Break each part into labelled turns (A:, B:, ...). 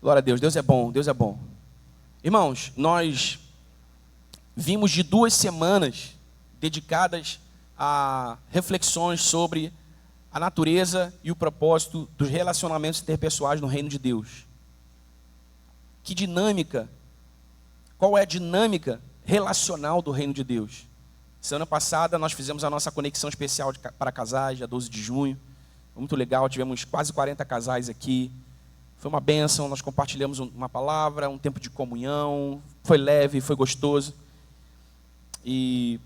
A: Glória a Deus, Deus é bom, Deus é bom. Irmãos, nós vimos de 2 semanas dedicadas a reflexões sobre a natureza e o propósito dos relacionamentos interpessoais no reino de Deus. Que dinâmica, qual é a dinâmica relacional do reino de Deus? Semana passada nós fizemos a nossa conexão especial para casais, dia 12 de junho. Foi muito legal, tivemos quase 40 casais aqui. Foi uma bênção, nós compartilhamos uma palavra, um tempo de comunhão. Foi leve, foi gostoso. E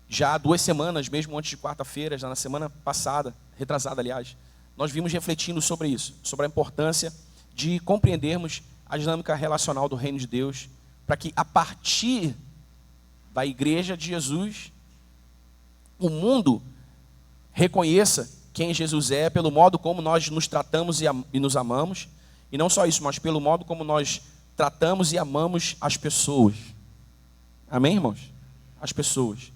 A: já há 2 semanas, mesmo antes de quarta-feira, já na semana passada, retrasada aliás, nós vimos refletindo sobre isso, sobre a importância de compreendermos a dinâmica relacional do reino de Deus, para que a partir da igreja de Jesus, o mundo reconheça quem Jesus é, pelo modo como nós nos tratamos e nos amamos, e não só isso, mas pelo modo como nós tratamos e amamos as pessoas. Amém, irmãos? As pessoas.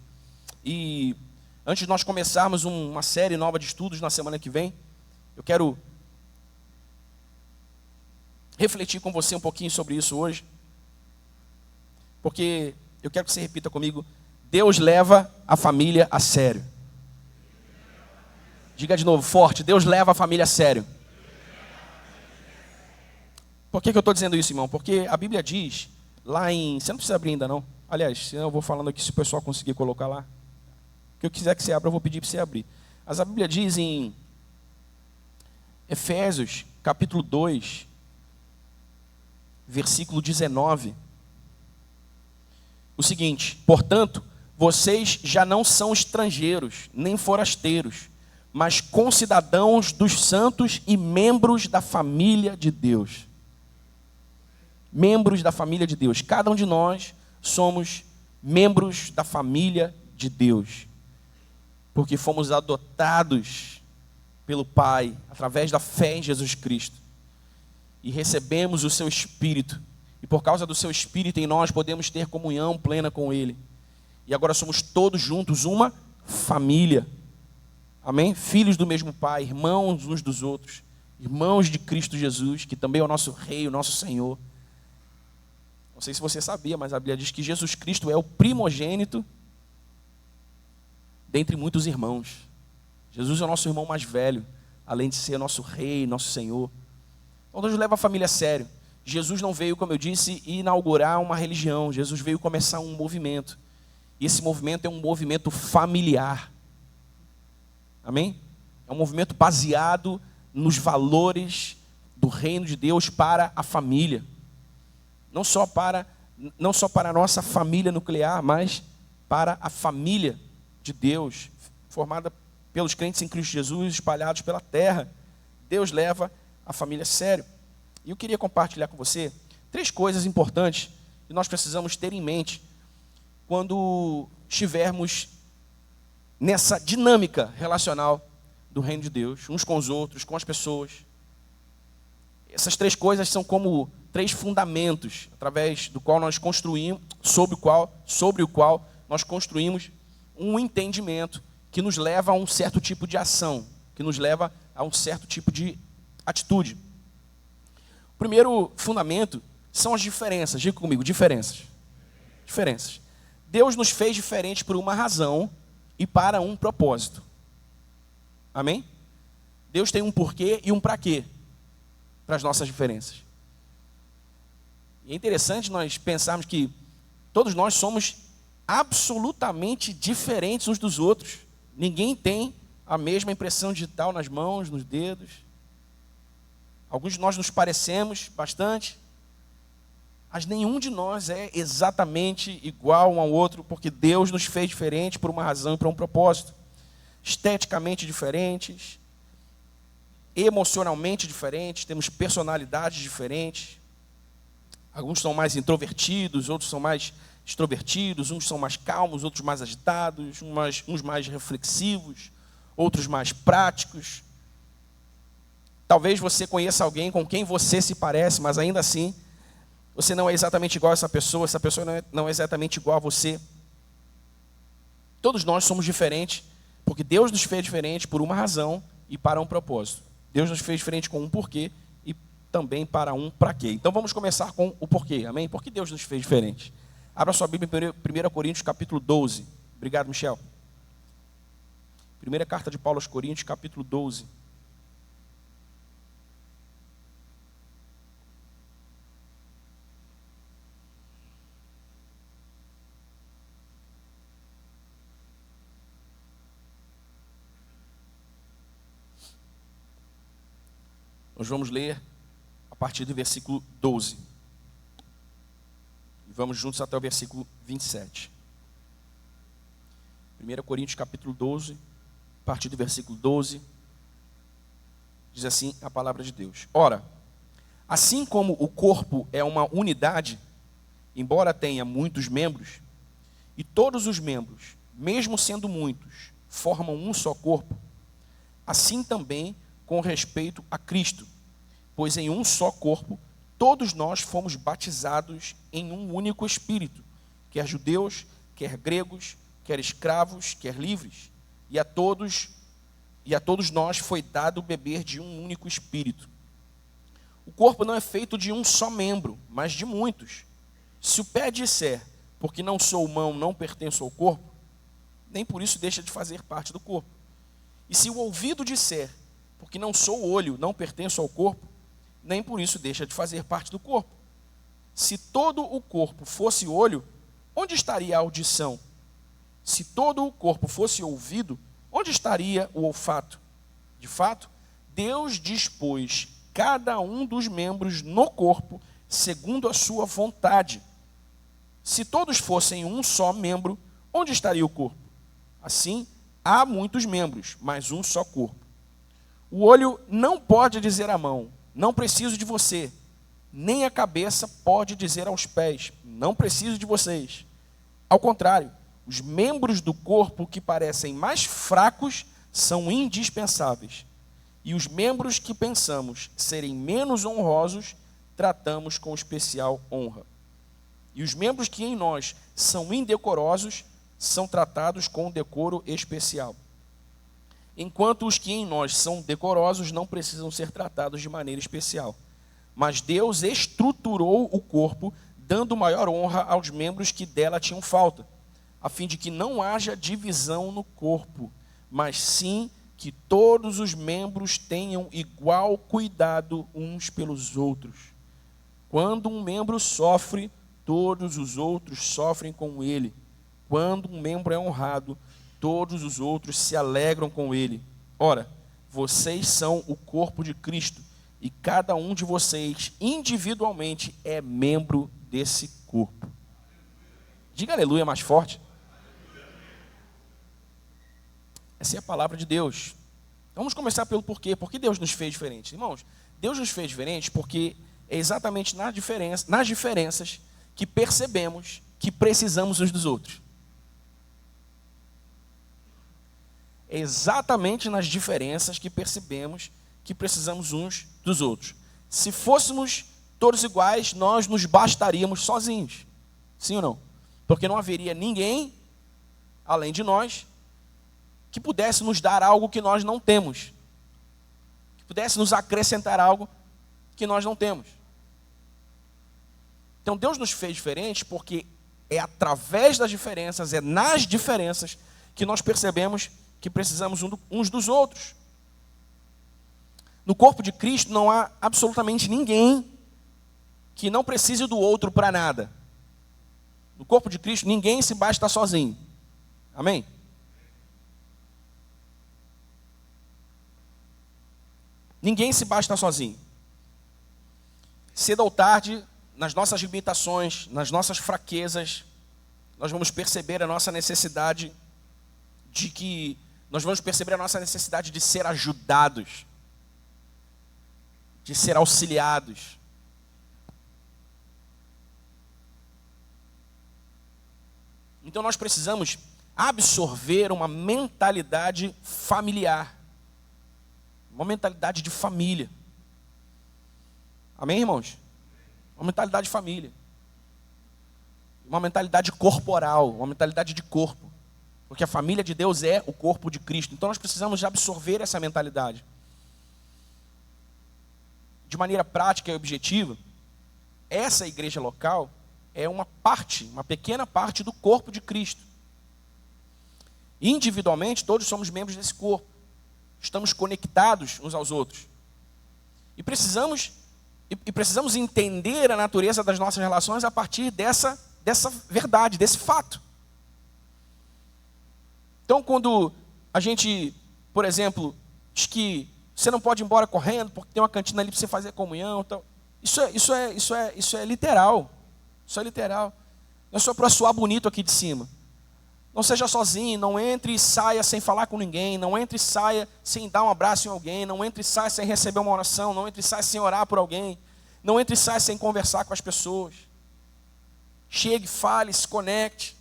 A: E antes de nós começarmos uma série nova de estudos na semana que vem, eu quero refletir com você um pouquinho sobre isso hoje, porque eu quero que você repita comigo: Deus leva a família a sério. Diga de novo, forte: Deus leva a família a sério. Por que eu estou dizendo isso, irmão? Porque a Bíblia diz, lá em... Você não precisa abrir ainda não. Aliás, senão eu vou falando aqui, se o pessoal conseguir colocar lá. O que eu quiser que você abra, eu vou pedir para você abrir. Mas a Bíblia diz em Efésios, capítulo 2, versículo 19, o seguinte: portanto, vocês já não são estrangeiros, nem forasteiros, mas concidadãos dos santos e membros da família de Deus. Membros da família de Deus. Cada um de nós somos membros da família de Deus, porque fomos adotados pelo Pai, através da fé em Jesus Cristo, e recebemos o seu Espírito, e por causa do seu Espírito em nós podemos ter comunhão plena com Ele, e agora somos todos juntos uma família, amém? Filhos do mesmo Pai, irmãos uns dos outros, irmãos de Cristo Jesus, que também é o nosso Rei, o nosso Senhor. Não sei se você sabia, mas a Bíblia diz que Jesus Cristo é o primogênito dentre muitos irmãos. Jesus é o nosso irmão mais velho, além de ser nosso Rei, nosso Senhor. Então Deus leva a família a sério. Jesus não veio, como eu disse, inaugurar uma religião. Jesus veio começar um movimento. E esse movimento é um movimento familiar. Amém? É um movimento baseado nos valores do reino de Deus para a família. Não só para a nossa família nuclear, mas para a família de Deus, formada pelos crentes em Cristo Jesus, espalhados pela terra. Deus leva a família a sério. E eu queria compartilhar com você 3 coisas importantes que nós precisamos ter em mente quando estivermos nessa dinâmica relacional do reino de Deus, uns com os outros, com as pessoas. Essas 3 coisas são como 3 fundamentos, através do qual nós construímos, sobre o qual nós construímos um entendimento que nos leva a um certo tipo de ação, que nos leva a um certo tipo de atitude. O primeiro fundamento são as diferenças. Diga comigo, diferenças. Diferenças. Deus nos fez diferentes por uma razão e para um propósito. Amém? Deus tem um porquê e um para quê para as nossas diferenças. E é interessante nós pensarmos que todos nós somos absolutamente diferentes uns dos outros. Ninguém tem a mesma impressão digital nas mãos, nos dedos. Alguns de nós nos parecemos bastante, mas nenhum de nós é exatamente igual um ao outro, porque Deus nos fez diferentes por uma razão e para um propósito. Esteticamente diferentes, emocionalmente diferentes, temos personalidades diferentes. Alguns são mais introvertidos, outros são mais extrovertidos, uns são mais calmos, outros mais agitados, uns mais reflexivos, outros mais práticos. Talvez você conheça alguém com quem você se parece, mas ainda assim, você não é exatamente igual a essa pessoa não é exatamente igual a você. Todos nós somos diferentes, porque Deus nos fez diferentes por uma razão e para um propósito. Deus nos fez diferentes com um porquê e também para um para quê. Então vamos começar com o porquê, amém? Por que Deus nos fez diferente? Abra sua Bíblia em 1 Coríntios capítulo 12. Obrigado, Michel. Primeira carta de Paulo aos Coríntios, capítulo 12. Nós vamos ler a partir do versículo 12. E vamos juntos até o versículo 27. 1 Coríntios capítulo 12, a partir do versículo 12, diz assim a palavra de Deus. Ora, assim como o corpo é uma unidade, embora tenha muitos membros, e todos os membros, mesmo sendo muitos, formam um só corpo, assim também com respeito a Cristo, pois em um só corpo, todos nós fomos batizados em um único Espírito, quer judeus, quer gregos, quer escravos, quer livres, e a todos nós foi dado beber de um único Espírito. O corpo não é feito de um só membro, mas de muitos. Se o pé disser, porque não sou mão, não pertenço ao corpo, nem por isso deixa de fazer parte do corpo. E se o ouvido disser, porque não sou olho, não pertenço ao corpo, nem por isso deixa de fazer parte do corpo. Se todo o corpo fosse olho, onde estaria a audição? Se todo o corpo fosse ouvido, onde estaria o olfato? De fato, Deus dispôs cada um dos membros no corpo segundo a sua vontade. Se todos fossem um só membro, onde estaria o corpo? Assim, há muitos membros, mas um só corpo. O olho não pode dizer à mão, não preciso de você, nem a cabeça pode dizer aos pés, não preciso de vocês. Ao contrário, os membros do corpo que parecem mais fracos são indispensáveis. E os membros que pensamos serem menos honrosos, tratamos com especial honra. E os membros que em nós são indecorosos, são tratados com decoro especial. Enquanto os que em nós são decorosos não precisam ser tratados de maneira especial. Mas Deus estruturou o corpo, dando maior honra aos membros que dela tinham falta, a fim de que não haja divisão no corpo, mas sim que todos os membros tenham igual cuidado uns pelos outros. Quando um membro sofre, todos os outros sofrem com ele. Quando um membro é honrado, todos os outros se alegram com ele. Ora, vocês são o corpo de Cristo, e cada um de vocês, individualmente, é membro desse corpo. Diga aleluia mais forte. Essa é a palavra de Deus. Vamos começar pelo porquê. Por que Deus nos fez diferentes? Irmãos, Deus nos fez diferentes porque é exatamente nas diferenças que percebemos que precisamos uns dos outros. É exatamente nas diferenças que percebemos que precisamos uns dos outros. Se fôssemos todos iguais, nós nos bastaríamos sozinhos. Sim ou não? Porque não haveria ninguém, além de nós, que pudesse nos dar algo que nós não temos. Que pudesse nos acrescentar algo que nós não temos. Então Deus nos fez diferentes porque é através das diferenças, é nas diferenças que nós percebemos que precisamos uns dos outros. No corpo de Cristo não há absolutamente ninguém que não precise do outro para nada. No corpo de Cristo ninguém se basta sozinho. Amém? Ninguém se basta sozinho. Cedo ou tarde, nas nossas limitações, nas nossas fraquezas, nós vamos perceber a nossa necessidade de ser ajudados, de ser auxiliados. Então nós precisamos absorver uma mentalidade familiar, uma mentalidade de família. Amém, irmãos? Uma mentalidade de família. Uma mentalidade corporal, uma mentalidade de corpo. Porque a família de Deus é o corpo de Cristo. Então nós precisamos absorver essa mentalidade. de maneira prática e objetiva, essa igreja local é uma parte, uma pequena parte do corpo de Cristo. Individualmente, todos somos membros desse corpo. Estamos conectados uns aos outros. E precisamos entender a natureza das nossas relações a partir dessa verdade, desse fato. Então, quando a gente, por exemplo, diz que você não pode ir embora correndo porque tem uma cantina ali para você fazer comunhão, então, isso é literal. Isso é literal. Não é só para soar bonito aqui de cima. Não seja sozinho, não entre e saia sem falar com ninguém, não entre e saia sem dar um abraço em alguém, não entre e saia sem receber uma oração, não entre e saia sem orar por alguém, não entre e saia sem conversar com as pessoas. Chegue, fale, se conecte.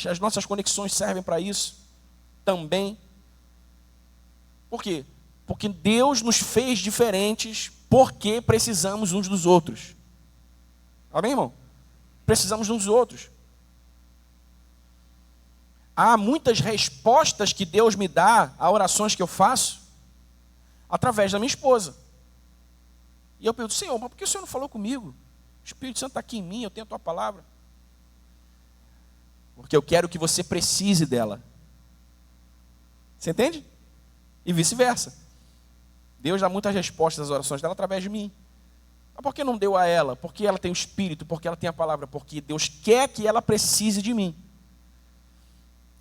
A: As nossas conexões servem para isso também. Por quê? Porque Deus nos fez diferentes porque precisamos uns dos outros. Amém, irmão? Precisamos uns dos outros. Há muitas respostas que Deus me dá a orações que eu faço através da minha esposa. E eu pergunto, Senhor, mas por que o Senhor não falou comigo? O Espírito Santo está aqui em mim, eu tenho a tua palavra. Porque eu quero que você precise dela. Você entende? E vice-versa. Deus dá muitas respostas às orações dela através de mim. Mas por que não deu a ela? Porque ela tem o Espírito, porque ela tem a palavra, porque Deus quer que ela precise de mim.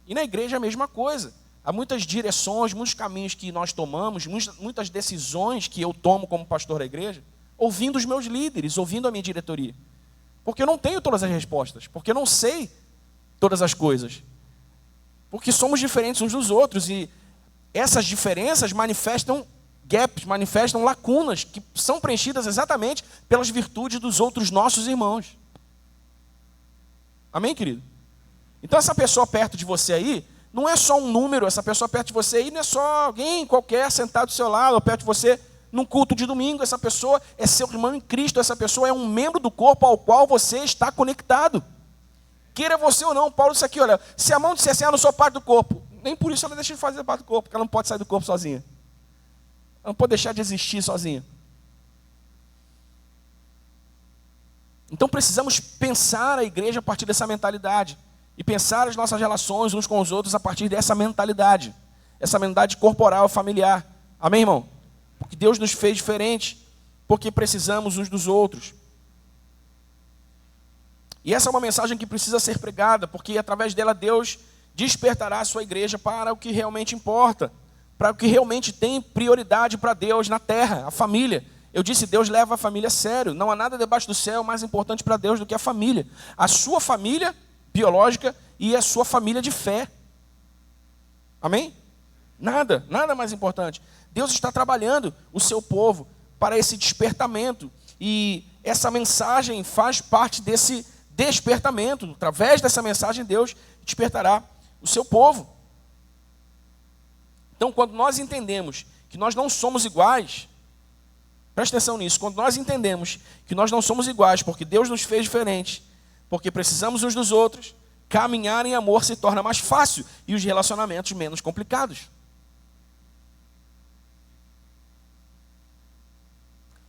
A: E na igreja é a mesma coisa. Há muitas direções, muitos caminhos que nós tomamos, muitas decisões que eu tomo como pastor da igreja, ouvindo os meus líderes, ouvindo a minha diretoria. Porque eu não tenho todas as respostas, porque eu não sei todas as coisas. Porque somos diferentes uns dos outros e essas diferenças manifestam gaps, manifestam lacunas que são preenchidas exatamente pelas virtudes dos outros nossos irmãos. Amém, querido? Então essa pessoa perto de você aí, não é só um número, essa pessoa perto de você aí não é só alguém qualquer sentado do seu lado, ou perto de você num culto de domingo, essa pessoa é seu irmão em Cristo, essa pessoa é um membro do corpo ao qual você está conectado. Queira você ou não, Paulo disse aqui, olha, se a mão disser assim, eu não sou parte do corpo, nem por isso ela deixa de fazer parte do corpo, porque ela não pode sair do corpo sozinha. Ela não pode deixar de existir sozinha. Então precisamos pensar a igreja a partir dessa mentalidade. E pensar as nossas relações uns com os outros a partir dessa mentalidade. Essa mentalidade corporal, familiar. Amém, irmão? Porque Deus nos fez diferente. Porque precisamos uns dos outros. E essa é uma mensagem que precisa ser pregada. Porque através dela Deus despertará a sua igreja para o que realmente importa. Para o que realmente tem prioridade para Deus na terra, a família. Eu disse, Deus leva a família a sério. Não há nada debaixo do céu mais importante para Deus do que a família. A sua família biológica e a sua família de fé. Amém? Nada mais importante. Deus está trabalhando o seu povo para esse despertamento. E essa mensagem faz parte desse despertamento. Através dessa mensagem, Deus despertará o seu povo. Então, quando nós entendemos que nós não somos iguais, presta atenção nisso, quando nós entendemos que nós não somos iguais, porque Deus nos fez diferentes, porque precisamos uns dos outros, caminhar em amor se torna mais fácil e os relacionamentos menos complicados.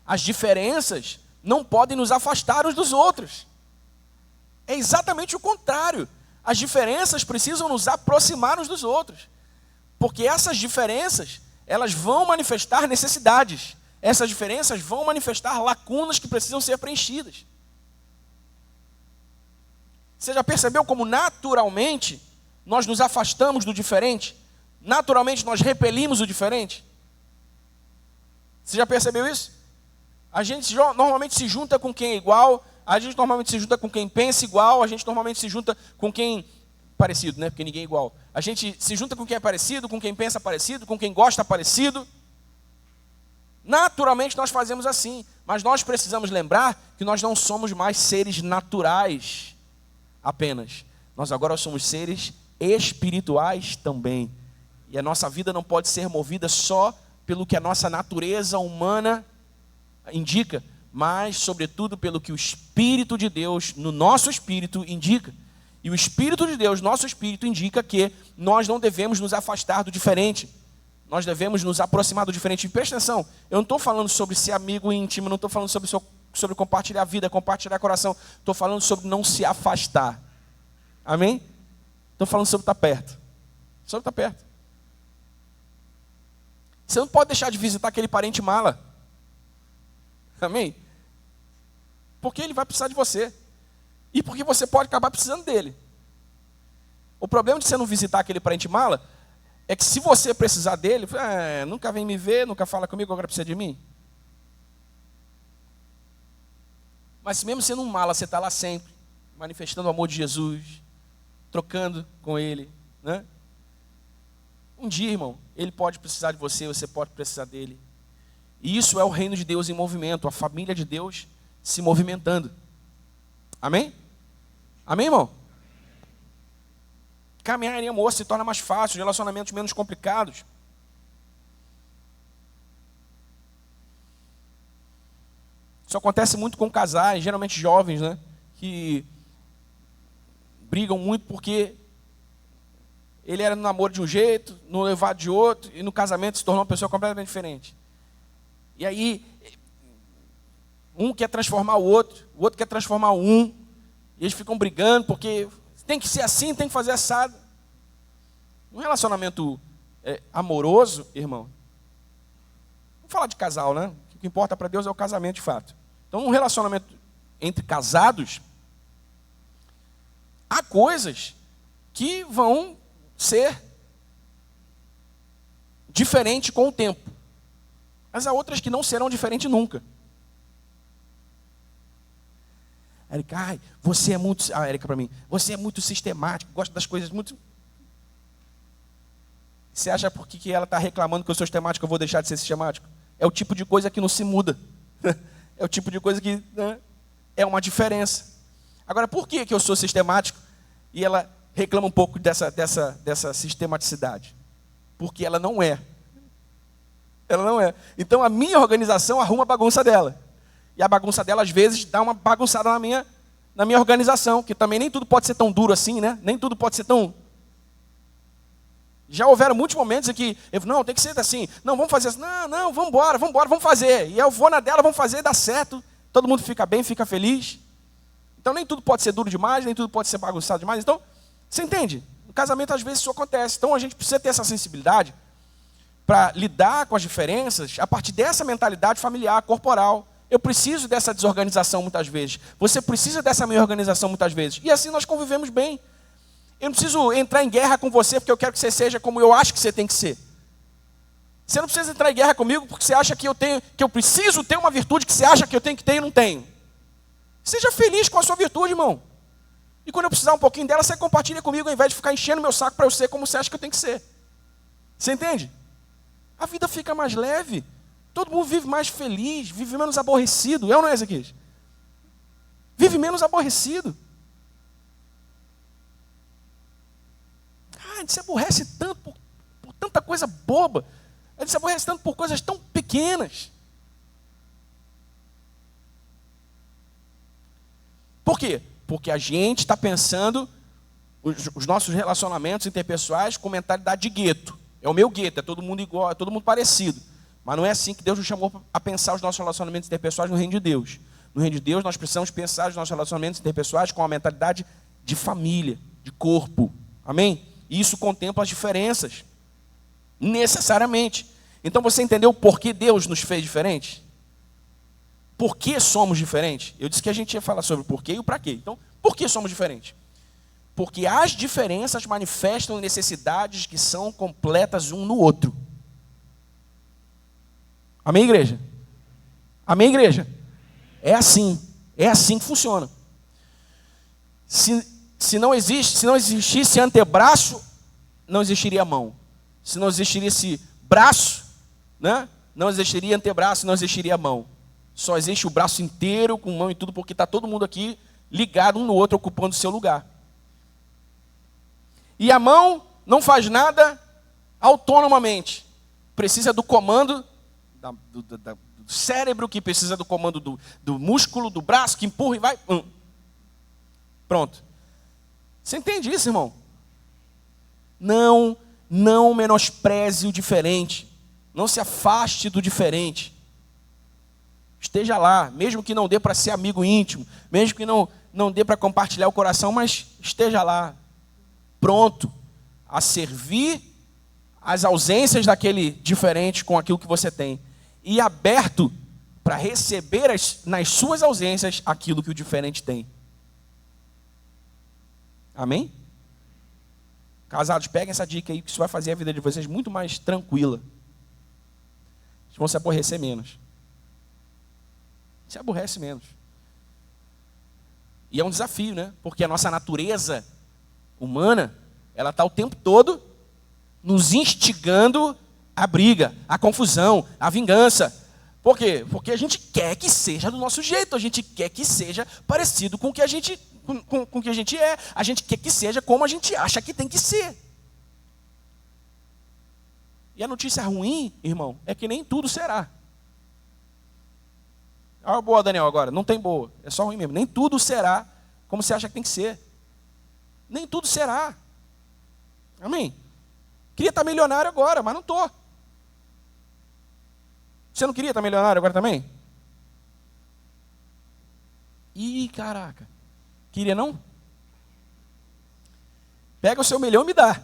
A: As diferenças não podem nos afastar uns dos outros. É exatamente o contrário. As diferenças precisam nos aproximar uns dos outros. Porque essas diferenças, elas vão manifestar necessidades. Essas diferenças vão manifestar lacunas que precisam ser preenchidas. Você já percebeu como naturalmente nós nos afastamos do diferente? Naturalmente nós repelimos o diferente? Você já percebeu isso? A gente normalmente se junta com quem é igual, a gente normalmente se junta com quem pensa igual, a gente normalmente se junta com quem... parecido, né? Porque ninguém é igual. A gente se junta com quem é parecido, com quem pensa parecido, com quem gosta parecido. Naturalmente nós fazemos assim, mas nós precisamos lembrar que nós não somos mais seres naturais apenas. Nós agora somos seres espirituais também. E a nossa vida não pode ser movida só pelo que a nossa natureza humana indica, mas sobretudo pelo que o Espírito de Deus, no nosso espírito, indica. E o Espírito de Deus, nosso espírito, indica que nós não devemos nos afastar do diferente. Nós devemos nos aproximar do diferente. E presta atenção, eu não estou falando sobre ser amigo íntimo, não estou falando sobre compartilhar a vida, compartilhar coração. Estou falando sobre não se afastar. Amém? Estou falando sobre estar perto. Sobre estar perto. Você não pode deixar de visitar aquele parente mala. Amém? Porque ele vai precisar de você. E porque você pode acabar precisando dele. O problema de você não visitar aquele parente mala é que se você precisar dele, nunca vem me ver, nunca fala comigo, agora precisa de mim. Mas mesmo sendo um mala, você está lá sempre, manifestando o amor de Jesus, trocando com ele, né? Um dia, irmão, ele pode precisar de você, você pode precisar dele. E isso é o reino de Deus em movimento, a família de Deus se movimentando. Amém? Amém, irmão? Caminhar em amor se torna mais fácil, relacionamentos menos complicados. Isso acontece muito com casais, geralmente jovens, né? Que brigam muito porque ele era no namoro de um jeito, no noivado de outro, e no casamento se tornou uma pessoa completamente diferente. E aí, um quer transformar o outro quer transformar um, e eles ficam brigando porque tem que ser assim, tem que fazer assado. Um relacionamento amoroso, irmão, vamos falar de casal, né? O que importa para Deus é o casamento de fato. Então, um relacionamento entre casados, há coisas que vão ser diferentes com o tempo. Mas há outras que não serão diferentes nunca. Érica, você é muito... Érica para mim, você é muito sistemático, gosta das coisas muito... Você acha por que ela está reclamando que eu sou sistemático, eu vou deixar de ser sistemático? É o tipo de coisa que não se muda. É o tipo de coisa que, né, é uma diferença. Agora, por que eu sou sistemático e ela reclama um pouco dessa sistematicidade? Porque ela não é. Ela não é. Então, a minha organização arruma a bagunça dela. E a bagunça dela, às vezes, dá uma bagunçada na minha organização, que também nem tudo pode ser tão duro assim, né? Nem tudo pode ser tão... Já houveram muitos momentos em que eu falo, não, tem que ser assim, não, vamos fazer assim, não, vamos embora, vamos fazer. E eu vou na dela, vamos fazer, dá certo, todo mundo fica bem, fica feliz. Então nem tudo pode ser duro demais, nem tudo pode ser bagunçado demais. Então, você entende? No casamento às vezes isso acontece. Então a gente precisa ter essa sensibilidade para lidar com as diferenças a partir dessa mentalidade familiar, corporal. Eu preciso dessa desorganização muitas vezes. Você precisa dessa minha organização muitas vezes. E assim nós convivemos bem. Eu não preciso entrar em guerra com você porque eu quero que você seja como eu acho que você tem que ser. Você não precisa entrar em guerra comigo porque você acha que eu preciso ter uma virtude que você acha que eu tenho que ter e não tenho. Seja feliz com a sua virtude, irmão. E quando eu precisar um pouquinho dela, você compartilha comigo ao invés de ficar enchendo meu saco para eu ser como você acha que eu tenho que ser. Você entende? A vida fica mais leve. Todo mundo vive mais feliz, vive menos aborrecido. É ou não é, Ezequiel? Vive menos aborrecido. A gente se aborrece tanto por tanta coisa boba. A gente se aborrece tanto por coisas tão pequenas. Por quê? Porque a gente está pensando os nossos relacionamentos interpessoais com mentalidade de gueto. É o meu gueto, é todo mundo igual, é todo mundo parecido. Mas não é assim que Deus nos chamou a pensar os nossos relacionamentos interpessoais no reino de Deus. No reino de Deus nós precisamos pensar os nossos relacionamentos interpessoais com a mentalidade de família, de corpo. Amém? E isso contempla as diferenças, necessariamente. Então você entendeu por que Deus nos fez diferentes? Por que somos diferentes? Eu disse que a gente ia falar sobre o porquê e o para quê. Então, por que somos diferentes? Porque as diferenças manifestam necessidades que são completas um no outro. Amém, igreja? Amém, igreja? É assim que funciona. Se não existisse antebraço, não existiria mão. Se não existisse braço, né? Não existiria antebraço, não existiria mão. Só existe o braço inteiro, com mão e tudo, porque está todo mundo aqui ligado um no outro, ocupando o seu lugar. E a mão não faz nada autonomamente. Precisa do comando do cérebro, que precisa do comando do músculo, do braço, que empurra e vai. Pronto. Você entende isso, irmão? Não Não menospreze o diferente. Não se afaste do diferente. Esteja lá, mesmo que não dê para ser amigo íntimo, mesmo que não dê para compartilhar o coração, mas esteja lá, pronto a servir as ausências daquele diferente com aquilo que você tem. E aberto para receber nas suas ausências aquilo que o diferente tem. Amém? Casados, peguem essa dica aí, que isso vai fazer a vida de vocês muito mais tranquila. Vocês vão se aborrecer menos. Se aborrece menos. E é um desafio, né? Porque a nossa natureza humana, ela está o tempo todo nos instigando a briga, a confusão, a vingança. Por quê? Porque a gente quer que seja do nosso jeito, a gente quer que seja parecido com o que a gente, com o que a gente é, a gente quer que seja como a gente acha que tem que ser. E a notícia ruim, irmão, é que nem tudo será. Olha a boa, Daniel, agora. Não tem boa, é só ruim mesmo. Nem tudo será como você acha que tem que ser. Nem tudo será. Amém? Queria estar milionário agora, mas não estou. Você não queria estar milionário agora também? Ih, caraca. Queria não? Pega o seu milhão e me dá.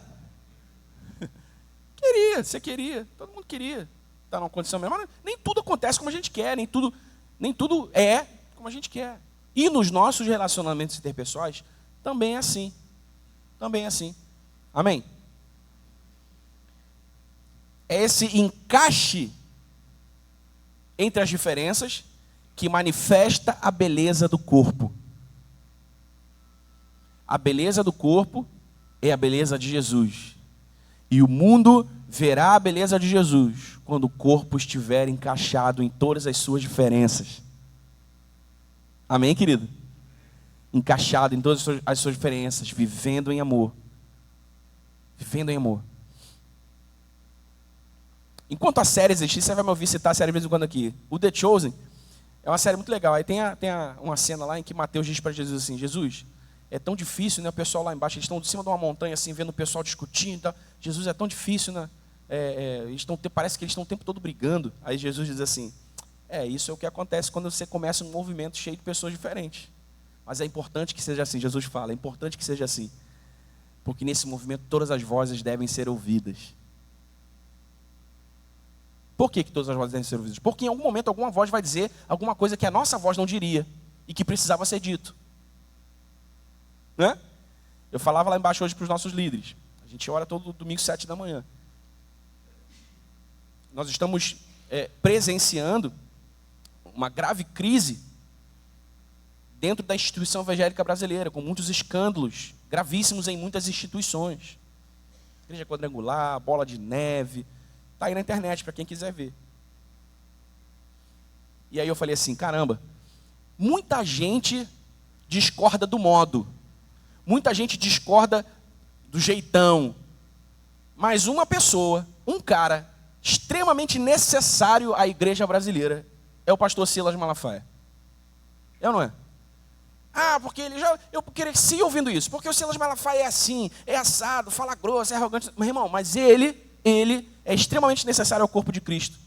A: Queria, você queria. Todo mundo queria estar numa condição melhor. Mas nem tudo acontece como a gente quer, nem tudo é como a gente quer. E nos nossos relacionamentos interpessoais, também é assim. Também é assim. Amém? É esse encaixe entre as diferenças que manifesta a beleza do corpo. A beleza do corpo é a beleza de Jesus. E o mundo verá a beleza de Jesus quando o corpo estiver encaixado em todas as suas diferenças. Amém, querido? Encaixado em todas as suas diferenças, vivendo em amor. Vivendo em amor. Enquanto a série existir, você vai me ouvir citar a série de vez em quando aqui. O The Chosen é uma série muito legal. Aí tem uma cena lá em que Mateus diz para Jesus assim: Jesus, é tão difícil, né? O pessoal lá embaixo, eles estão de cima de uma montanha assim, vendo o pessoal discutindo. Tá? Jesus, é tão difícil, né? Parece que eles estão o tempo todo brigando. Aí Jesus diz assim: isso é o que acontece quando você começa um movimento cheio de pessoas diferentes. Mas é importante que seja assim, Jesus fala, é importante que seja assim. Porque nesse movimento todas as vozes devem ser ouvidas. Por que todas as vozes devem ser ouvidas? Porque em algum momento alguma voz vai dizer alguma coisa que a nossa voz não diria e que precisava ser dito. Né? Eu falava lá embaixo hoje para os nossos líderes. A gente ora todo domingo 7 da manhã. Nós estamos presenciando uma grave crise dentro da instituição evangélica brasileira, com muitos escândalos gravíssimos em muitas instituições. Igreja quadrangular, bola de neve, está aí na internet para quem quiser ver. E aí eu falei assim, caramba, muita gente discorda do modo, muita gente discorda do jeitão, mas uma pessoa, um cara extremamente necessário à igreja brasileira é o pastor Silas Malafaia. É ou não é? Porque eu cresci ouvindo isso, porque o Silas Malafaia é assim, é assado, fala grosso, é arrogante. Meu irmão, mas ele é extremamente necessário ao corpo de Cristo.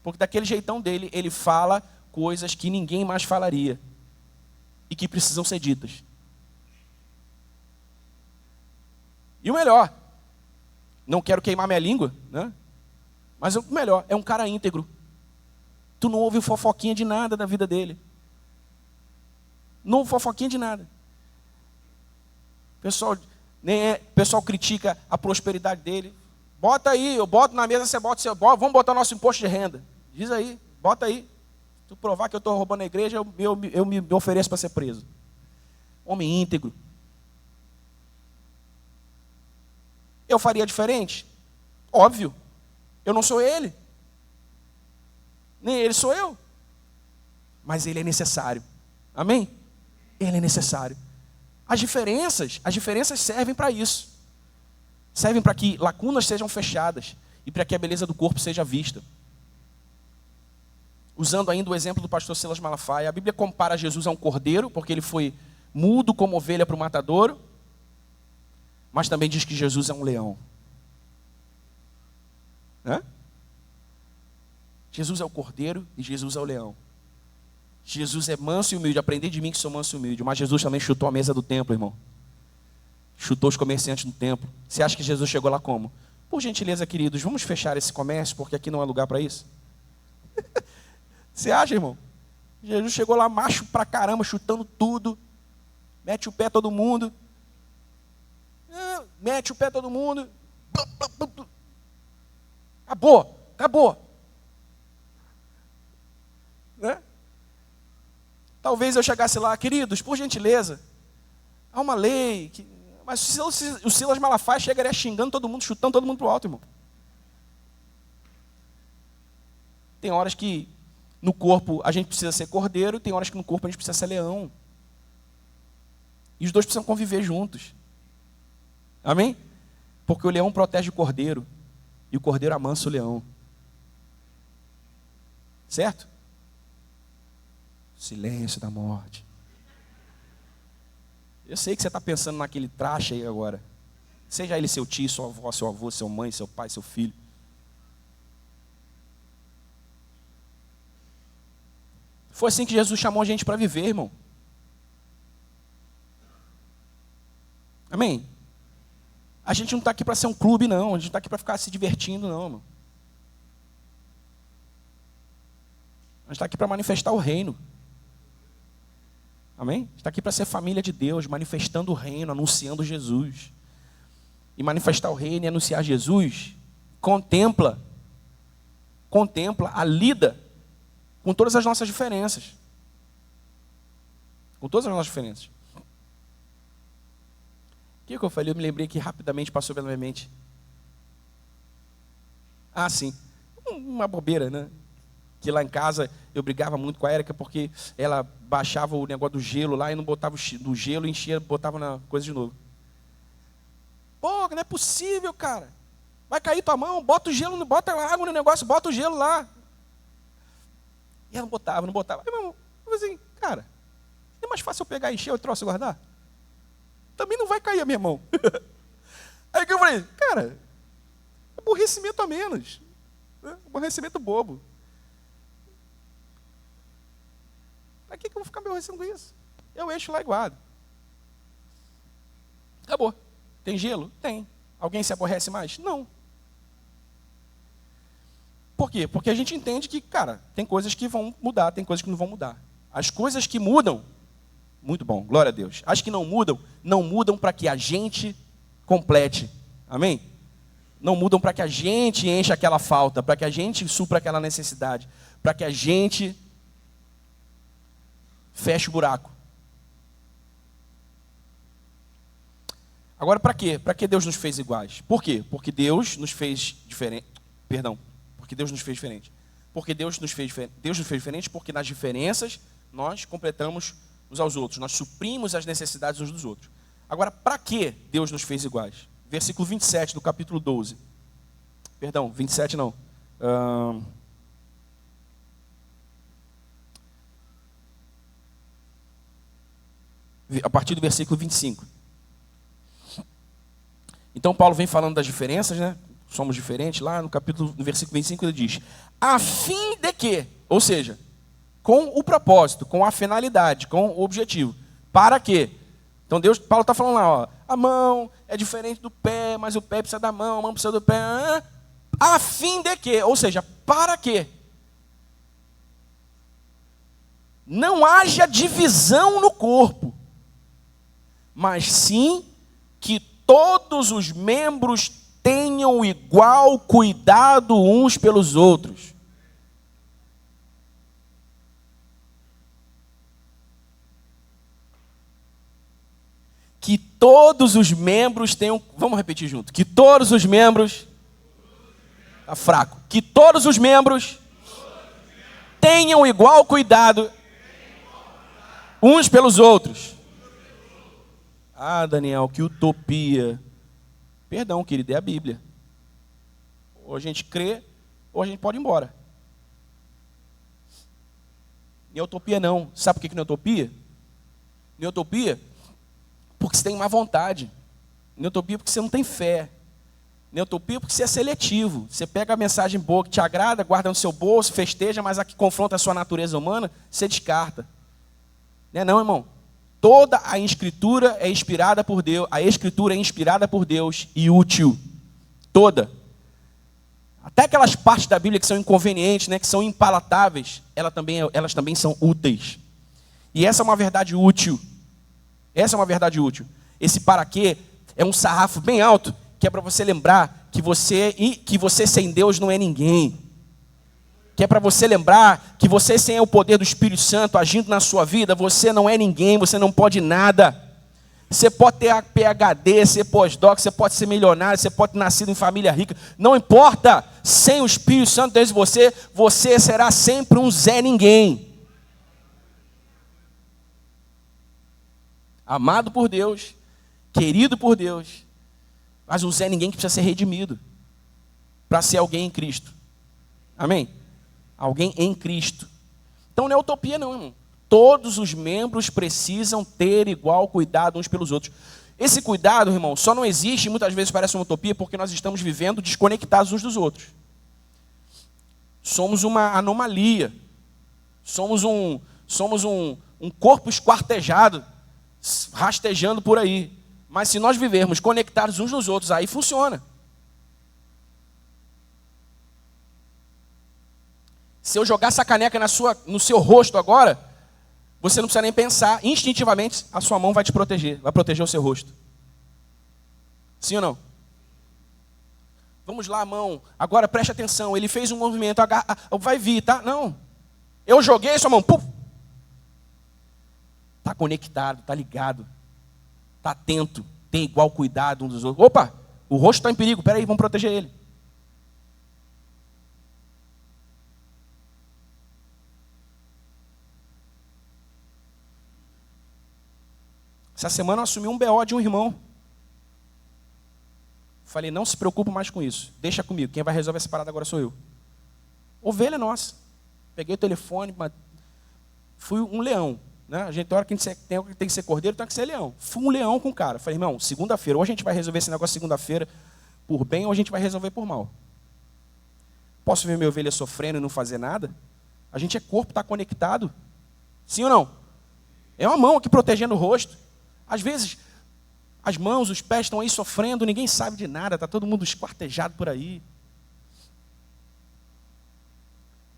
A: Porque daquele jeitão dele, ele fala coisas que ninguém mais falaria. E que precisam ser ditas. E o melhor, não quero queimar minha língua, né? Mas o melhor, é um cara íntegro. Tu não ouve fofoquinha de nada da vida dele. Não ouve fofoquinha de nada. O pessoal critica a prosperidade dele. Bota aí, eu boto na mesa, você bota, vamos botar nosso imposto de renda. Diz aí, bota aí. Se tu provar que eu estou roubando a igreja, eu me ofereço para ser preso. Homem íntegro. Eu faria diferente? Óbvio. Eu não sou ele. Nem ele sou eu. Mas ele é necessário. Amém? Ele é necessário. As diferenças servem para isso. Servem para que lacunas sejam fechadas e para que a beleza do corpo seja vista. Usando ainda o exemplo do pastor Silas Malafaia, a Bíblia compara Jesus a um cordeiro, porque ele foi mudo como ovelha para o matadouro, mas também diz que Jesus é um leão. Hã? Jesus é o cordeiro e Jesus é o leão. Jesus é manso e humilde. Aprendei de mim que sou manso e humilde. Mas Jesus também chutou a mesa do templo, irmão. Chutou os comerciantes do templo. Você acha que Jesus chegou lá como? Por gentileza, queridos, vamos fechar esse comércio, porque aqui não é lugar para isso. Você acha, irmão? Jesus chegou lá macho pra caramba, chutando tudo. Mete o pé todo mundo. Mete o pé todo mundo. Acabou. Né? Talvez eu chegasse lá, queridos, por gentileza, há uma lei que... Mas o Silas Malafaia chegaria xingando todo mundo, chutando todo mundo pro alto, irmão. Tem horas que no corpo a gente precisa ser cordeiro, tem horas que no corpo a gente precisa ser leão. E os dois precisam conviver juntos. Amém? Porque o leão protege o cordeiro e o cordeiro amansa o leão. Certo? Silêncio da morte. Eu sei que você está pensando naquele traste aí agora. Seja ele seu tio, sua avó, seu avô, sua mãe, seu pai, seu filho. Foi assim que Jesus chamou a gente para viver, irmão. Amém? A gente não está aqui para ser um clube, não. A gente não está aqui para ficar se divertindo, não, irmão. A gente está aqui para manifestar o reino. Amém? Está aqui para ser família de Deus, manifestando o reino, anunciando Jesus. E manifestar o reino e anunciar Jesus contempla a lida com todas as nossas diferenças. Com todas as nossas diferenças. O que eu falei? Eu me lembrei que rapidamente passou pela minha mente. Ah, sim. Uma bobeira, né? Que lá em casa eu brigava muito com a Érica porque ela baixava o negócio do gelo lá e não botava do gelo, enchia, botava na coisa de novo. Pô, não é possível, cara. Vai cair tua mão, bota o gelo, bota água no negócio, bota o gelo lá. E ela não botava. Aí, meu irmão, eu falei assim, cara, é mais fácil eu pegar, encher o troço e guardar? Também não vai cair a minha mão. Aí que eu falei, cara, aborrecimento a menos. Né? Aborrecimento bobo. Para que eu vou ficar me aborrecendo com isso? Eu encho lá e guardo. Acabou. Tem gelo? Tem. Alguém se aborrece mais? Não. Por quê? Porque a gente entende que, cara, tem coisas que vão mudar, tem coisas que não vão mudar. As coisas que mudam, muito bom, glória a Deus. As que não mudam para que a gente complete. Amém? Não mudam para que a gente encha aquela falta, para que a gente supra aquela necessidade, para que a gente feche o buraco. Agora, para quê? Para que Deus nos fez iguais? Por quê? Porque Deus nos fez diferente. Porque Deus nos fez diferente. Porque Deus nos fez diferente porque nas diferenças nós completamos uns aos outros. Nós suprimos as necessidades uns dos outros. Agora, para que Deus nos fez iguais? Versículo 27 do capítulo 12. Perdão, 27 não. A partir do versículo 25. Então Paulo vem falando das diferenças, né? Somos diferentes. Lá no versículo 25 ele diz: a fim de que, ou seja, com o propósito, com a finalidade, com o objetivo. Para quê? Então Paulo está falando lá, ó, a mão é diferente do pé, mas o pé precisa da mão, a mão precisa do pé. A fim de que, ou seja, para quê? Não haja divisão no corpo, mas sim que todos os membros tenham igual cuidado uns pelos outros. Que todos os membros tenham... Vamos repetir junto. Que todos os membros... Está fraco. Que todos os membros tenham igual cuidado uns pelos outros. Ah, Daniel, que utopia. Perdão, querido, é a Bíblia. Ou a gente crê, ou a gente pode ir embora. Não é utopia não. Sabe por que não é utopia? Não é utopia porque você tem má vontade. Não é utopia porque você não tem fé. Não é utopia porque você é seletivo. Você pega a mensagem boa que te agrada, guarda no seu bolso, festeja, mas a que confronta a sua natureza humana, você descarta. Não é não, irmão? Toda a Escritura é inspirada por Deus. A Escritura é inspirada por Deus e útil. Toda. Até aquelas partes da Bíblia que são inconvenientes, né, que são impalatáveis, elas também são úteis. E essa é uma verdade útil. Essa é uma verdade útil. Esse para quê é um sarrafo bem alto, que é para você lembrar que você sem Deus não é ninguém. Que é para você lembrar que você sem o poder do Espírito Santo agindo na sua vida, você não é ninguém, você não pode nada. Você pode ter PhD, ser pós-doc, você pode ser milionário, você pode ter nascido em família rica, não importa. Sem o Espírito Santo dentro de você, você será sempre um Zé Ninguém. Amado por Deus, querido por Deus, mas um Zé Ninguém que precisa ser redimido para ser alguém em Cristo. Amém? Alguém em Cristo. Então não é utopia não, irmão. Todos os membros precisam ter igual cuidado uns pelos outros. Esse cuidado, irmão, só não existe, muitas vezes parece uma utopia, porque nós estamos vivendo desconectados uns dos outros. Somos uma anomalia. Somos um corpo esquartejado, rastejando por aí. Mas se nós vivermos conectados uns nos outros, aí funciona. Se eu jogar essa caneca no seu rosto agora, você não precisa nem pensar, instintivamente a sua mão vai te proteger, vai proteger o seu rosto. Sim ou não? Vamos lá, mão, agora preste atenção, ele fez um movimento, vai vir, tá? Não, eu joguei sua mão, puf. Está conectado, está ligado, está atento, tem igual cuidado um dos outros. Opa, o rosto está em perigo, peraí, vamos proteger ele. Essa semana eu assumi um BO de um irmão. Falei, não se preocupe mais com isso. Deixa comigo, quem vai resolver essa parada agora sou eu. Ovelha nossa. Peguei o telefone, fui um leão. Né? A gente tem hora que tem que ser cordeiro, tem que ser leão. Fui um leão com o cara. Falei, irmão, segunda-feira, ou a gente vai resolver esse negócio segunda-feira por bem, ou a gente vai resolver por mal. Posso ver minha ovelha sofrendo e não fazer nada? A gente é corpo, está conectado. Sim ou não? É uma mão aqui protegendo o rosto. Às vezes, as mãos, os pés estão aí sofrendo, ninguém sabe de nada, está todo mundo esquartejado por aí.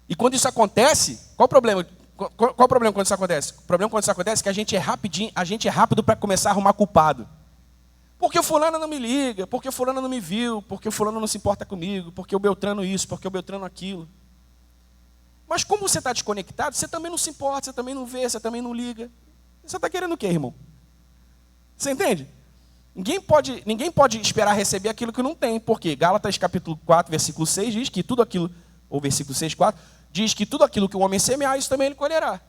A: E quando isso acontece, qual o problema? Qual o problema quando isso acontece? O problema quando isso acontece é que a gente é rápido para começar a arrumar culpado. Porque o fulano não me liga, porque o fulano não me viu, porque o fulano não se importa comigo, porque o Beltrano isso, porque o Beltrano aquilo. Mas como você está desconectado, você também não se importa, você também não vê, você também não liga. Você está querendo o quê, irmão? Você entende? Ninguém pode esperar receber aquilo que não tem. Porque Gálatas capítulo 4, versículo 6 diz que tudo aquilo, ou versículo 6, 4, diz que tudo aquilo que o homem semear, isso também ele colherá.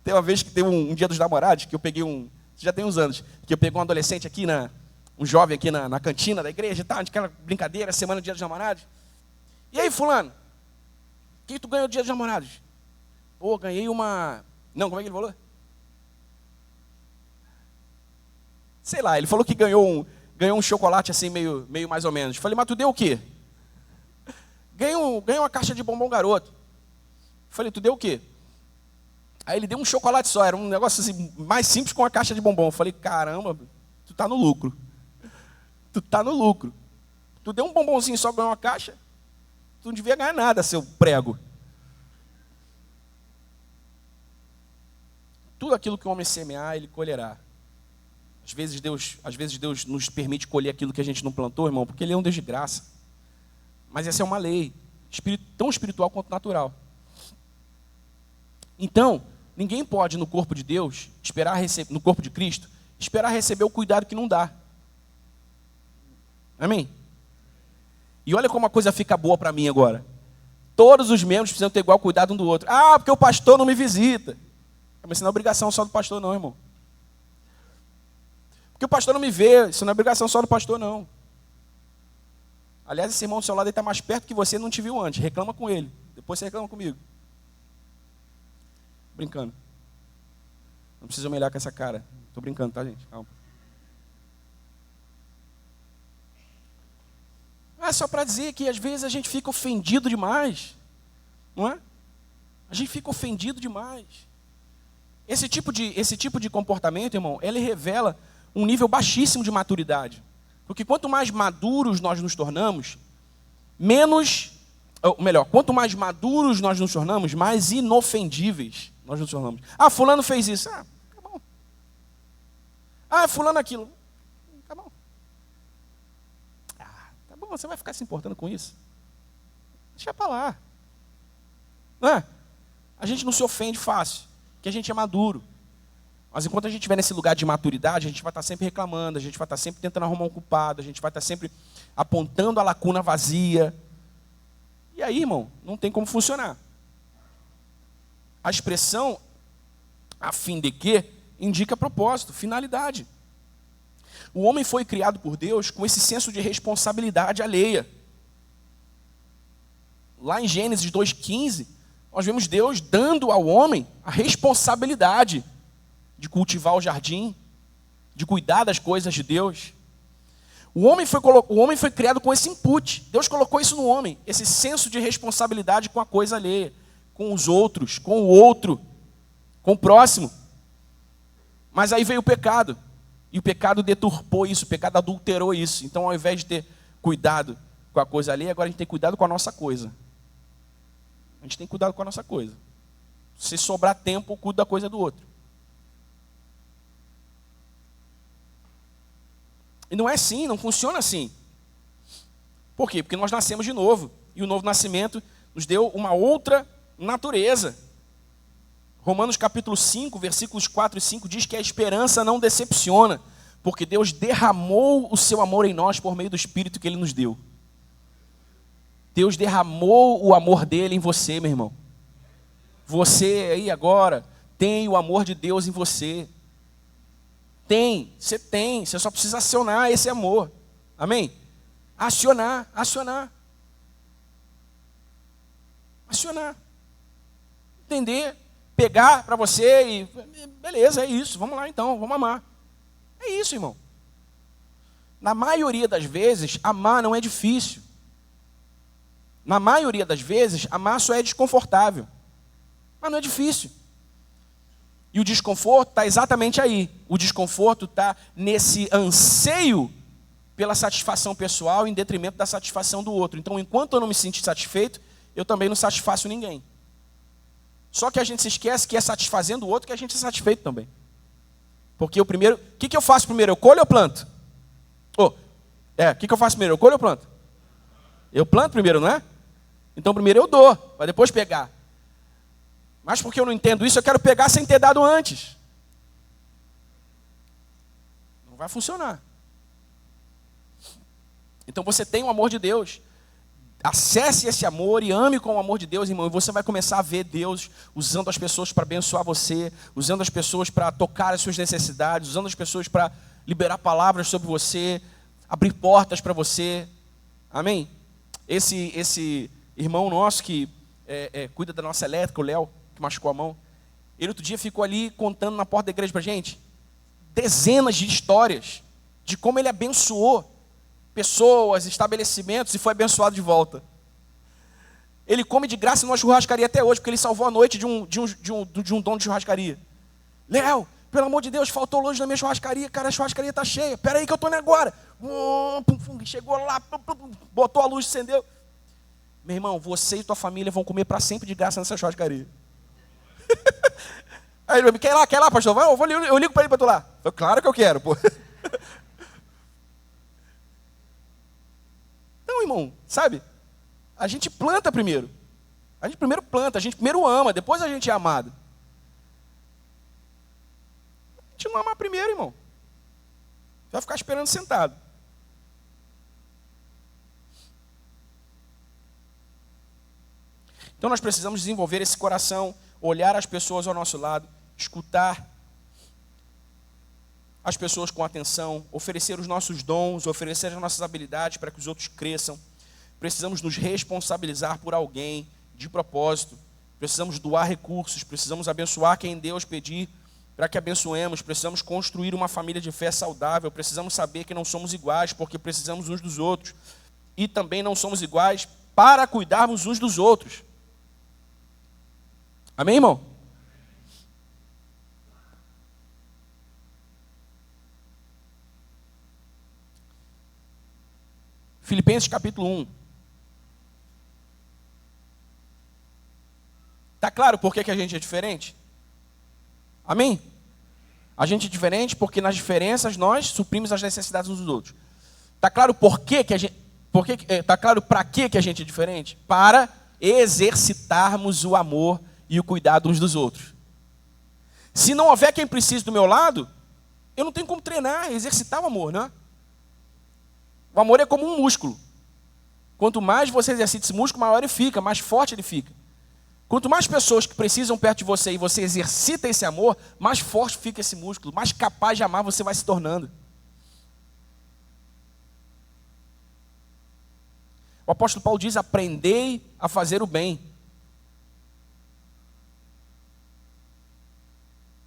A: Tem uma vez que teve um dia dos namorados, que eu peguei já tem uns anos, que eu peguei um adolescente aqui, um jovem aqui na cantina da igreja e tal, aquela brincadeira, semana do dia dos namorados. E aí, fulano, o que tu ganhou do dia dos namorados? Pô, ganhei uma... Não, como é que ele falou? Sei lá, ele falou que ganhou um chocolate assim, meio mais ou menos. Falei, mas tu deu o quê? Ganhei uma caixa de bombom garoto. Falei, tu deu o quê? Aí ele deu um chocolate só, era um negócio assim, mais simples com uma caixa de bombom. Falei, caramba, tu tá no lucro. Tu tá no lucro. Tu deu um bombonzinho só, ganhou uma caixa, tu não devia ganhar nada, seu prego. Tudo aquilo que o homem semear, ele colherá. Às vezes Deus nos permite colher aquilo que a gente não plantou, irmão, porque Ele é um Deus de graça. Mas essa é uma lei, tão espiritual quanto natural. Então, ninguém pode no corpo de Deus, no corpo de Cristo, esperar receber o cuidado que não dá. Amém? E olha como a coisa fica boa para mim agora. Todos os membros precisam ter igual cuidado um do outro. Ah, porque o pastor não me visita. Mas isso não é obrigação só do pastor não, irmão. Porque o pastor não me vê, isso não é obrigação só do pastor, não. Aliás, esse irmão do seu lado está mais perto que você, não te viu antes. Reclama com ele. Depois você reclama comigo. Brincando. Não precisa humilhar com essa cara. Estou brincando, tá, gente? Calma. só para dizer que às vezes a gente fica ofendido demais, não é? A gente fica ofendido demais. Esse tipo de comportamento, irmão, ele revela um nível baixíssimo de maturidade. Porque quanto mais maduros nós nos tornamos, quanto mais maduros nós nos tornamos, mais inofendíveis nós nos tornamos. Ah, fulano fez isso. Ah, tá bom. Ah, fulano aquilo. Tá bom. Ah, tá bom, você vai ficar se importando com isso? Deixa pra lá. Não é? A gente não se ofende fácil, porque a gente é maduro. Mas enquanto a gente estiver nesse lugar de maturidade, a gente vai estar sempre reclamando, a gente vai estar sempre tentando arrumar um culpado, a gente vai estar sempre apontando a lacuna vazia. E aí, irmão, não tem como funcionar. A expressão a fim de que indica propósito, finalidade. O homem foi criado por Deus com esse senso de responsabilidade alheia. Lá em Gênesis 2,15, nós vemos Deus dando ao homem a responsabilidade de cultivar o jardim, de cuidar das coisas de Deus. O homem foi criado com esse input. Deus colocou isso no homem, esse senso de responsabilidade com a coisa alheia, com os outros, com o outro, com o próximo. Mas aí veio o pecado, e o pecado deturpou isso, o pecado adulterou isso. Então, ao invés de ter cuidado com a coisa alheia, agora a gente tem cuidado com a nossa coisa. A gente tem cuidado com a nossa coisa. Se sobrar tempo, cuida da coisa do outro. E não é assim, não funciona assim. Por quê? Porque nós nascemos de novo. E o novo nascimento nos deu uma outra natureza. Romanos capítulo 5, versículos 4 e 5 diz que a esperança não decepciona, porque Deus derramou o seu amor em nós por meio do Espírito que Ele nos deu. Deus derramou o amor dele em você, meu irmão. Você aí agora tem o amor de Deus em você. Você só precisa acionar esse amor. Amém? Acionar. Entender, pegar para você e, beleza, é isso, vamos lá então, vamos amar. É isso, irmão. Na maioria das vezes, amar não é difícil. Na maioria das vezes, amar só é desconfortável. Mas não é difícil. E o desconforto está exatamente aí. O desconforto está nesse anseio pela satisfação pessoal em detrimento da satisfação do outro. Então, enquanto eu não me sentir satisfeito, eu também não satisfaço ninguém. Só que a gente se esquece que é satisfazendo o outro que a gente é satisfeito também. Porque o primeiro... O que eu faço primeiro? Eu colho ou planto? O que eu faço primeiro? Eu colho ou planto? Eu planto primeiro, não é? Então primeiro eu dou, para depois pegar. Mas porque eu não entendo isso, eu quero pegar sem ter dado antes. Não vai funcionar. Então você tem o amor de Deus. Acesse esse amor e ame com o amor de Deus, irmão. E você vai começar a ver Deus usando as pessoas para abençoar você, usando as pessoas para tocar as suas necessidades, usando as pessoas para liberar palavras sobre você, abrir portas para você. Amém? Esse irmão nosso que cuida da nossa elétrica, o Léo, que machucou a mão, ele outro dia ficou ali contando na porta da igreja para a gente dezenas de histórias de como ele abençoou pessoas, estabelecimentos e foi abençoado de volta. Ele come de graça numa churrascaria até hoje, porque ele salvou a noite de um dono de churrascaria. Léo, pelo amor de Deus, faltou luz na minha churrascaria, cara, a churrascaria está cheia, espera aí que eu estou indo agora. Chegou lá, botou a luz, acendeu. Meu irmão, você e tua família vão comer para sempre de graça nessa churrascaria. Aí ele me quer ir lá, pastor? Eu ligo para ele para tu lá. Eu, claro que eu quero, pô. Então, irmão, sabe? A gente planta primeiro. A gente primeiro planta, a gente primeiro ama, depois a gente é amado. A gente não amar primeiro, irmão. Você vai ficar esperando sentado. Então nós precisamos desenvolver esse coração, olhar as pessoas ao nosso lado, escutar as pessoas com atenção, oferecer os nossos dons, oferecer as nossas habilidades para que os outros cresçam. Precisamos nos responsabilizar por alguém de propósito. Precisamos doar recursos, precisamos abençoar quem Deus pedir para que abençoemos. Precisamos construir uma família de fé saudável. Precisamos saber que não somos iguais porque precisamos uns dos outros. e também não somos iguais para cuidarmos uns dos outros. Amém, irmão? Filipenses capítulo 1. Está claro por que a gente é diferente? Amém? A gente é diferente porque nas diferenças nós suprimos as necessidades uns dos outros. Está claro por que a gente... Está claro para que a gente é diferente? Para exercitarmos o amor e o cuidado uns dos outros. Se não houver quem precise do meu lado, eu não tenho como treinar, exercitar o amor, né? O amor é como um músculo. Quanto mais você exercita esse músculo, maior ele fica, mais forte ele fica. Quanto mais pessoas que precisam perto de você e você exercita esse amor, mais forte fica esse músculo, mais capaz de amar você vai se tornando. O apóstolo Paulo diz: aprendei a fazer o bem.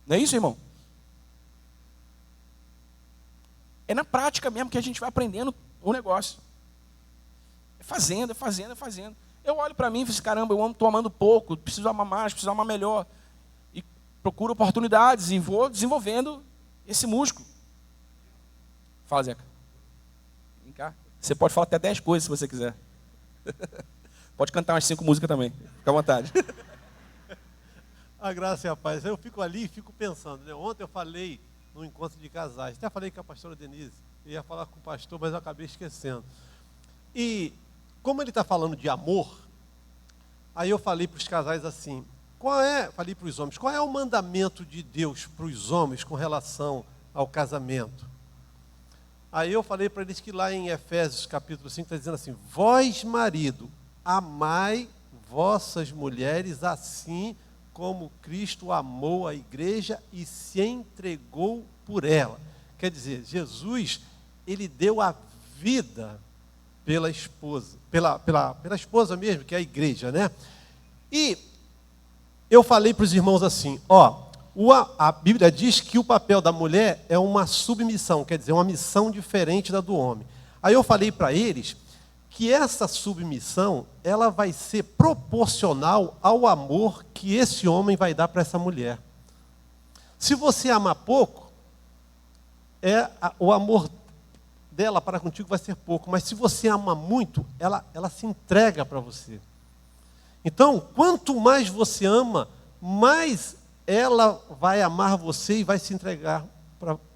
A: Não é isso, irmão? É na prática mesmo que a gente vai aprendendo o negócio. É fazendo, é fazendo, é fazendo. Eu olho para mim e falo assim, caramba, eu estou amando pouco, preciso amar mais, preciso amar melhor. E procuro oportunidades e vou desenvolvendo esse músculo. Fala, Zeca. Vem cá. Você pode falar até 10 coisas se você quiser. Pode cantar umas 5 músicas também. Fica à vontade.
B: A graça e a paz. Eu fico ali e fico pensando, né? Ontem eu falei no encontro de casais. Até falei com a pastora Denise. Eu ia falar com o pastor, mas eu acabei esquecendo. E como ele está falando de amor, aí eu falei para os casais assim, falei para os homens, qual é o mandamento de Deus para os homens com relação ao casamento? Aí eu falei para eles que lá em Efésios capítulo 5 está dizendo assim, vós marido, amai vossas mulheres assim como Cristo amou a igreja e se entregou por ela. Quer dizer, Jesus, ele deu a vida pela esposa, pela esposa mesmo, que é a igreja, né? E eu falei para os irmãos assim, a Bíblia diz que o papel da mulher é uma submissão, quer dizer, uma missão diferente da do homem. Aí eu falei para eles que essa submissão, ela vai ser proporcional ao amor que esse homem vai dar para essa mulher. Se você amar pouco, o amor dela para contigo vai ser pouco, mas se você ama muito, ela se entrega para você. Então, quanto mais você ama, mais ela vai amar você e vai se entregar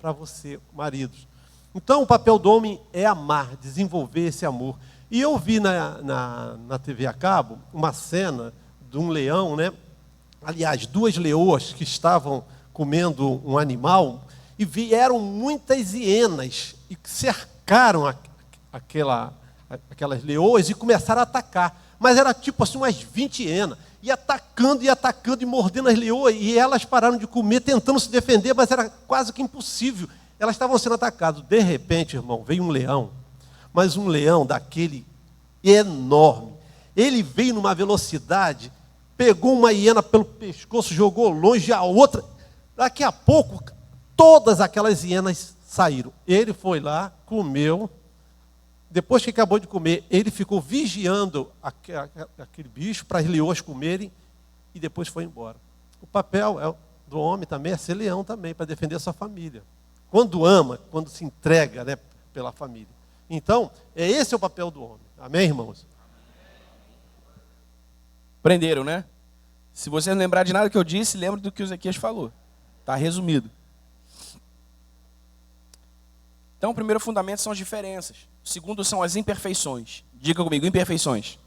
B: para você, maridos. Então, o papel do homem é amar, desenvolver esse amor. E eu vi na TV a cabo uma cena de um leão, né? Aliás, 2 leoas que estavam comendo um animal e vieram muitas hienas e cercaram aquelas leoas e começaram a atacar. Mas era tipo assim umas 20 hienas. E atacando e mordendo as leoas. E elas pararam de comer, tentando se defender, mas era quase que impossível. Elas estavam sendo atacadas. De repente, irmão, veio um leão. Mas um leão daquele enorme. Ele veio numa velocidade, pegou uma hiena pelo pescoço, jogou longe a outra. Daqui a pouco, todas aquelas hienas saíram. Ele foi lá, comeu. Depois que acabou de comer, ele ficou vigiando aquele bicho para as leoas comerem e depois foi embora. O papel do homem também é ser leão também, para defender a sua família. Quando ama, quando se entrega, né, pela família. Então, esse é o papel do homem. Amém, irmãos?
A: Prenderam, né? Se você não lembrar de nada que eu disse, lembre do que o Ezequias falou. Está resumido. Então, o primeiro fundamento são as diferenças. O segundo são as imperfeições. Diga comigo, imperfeições.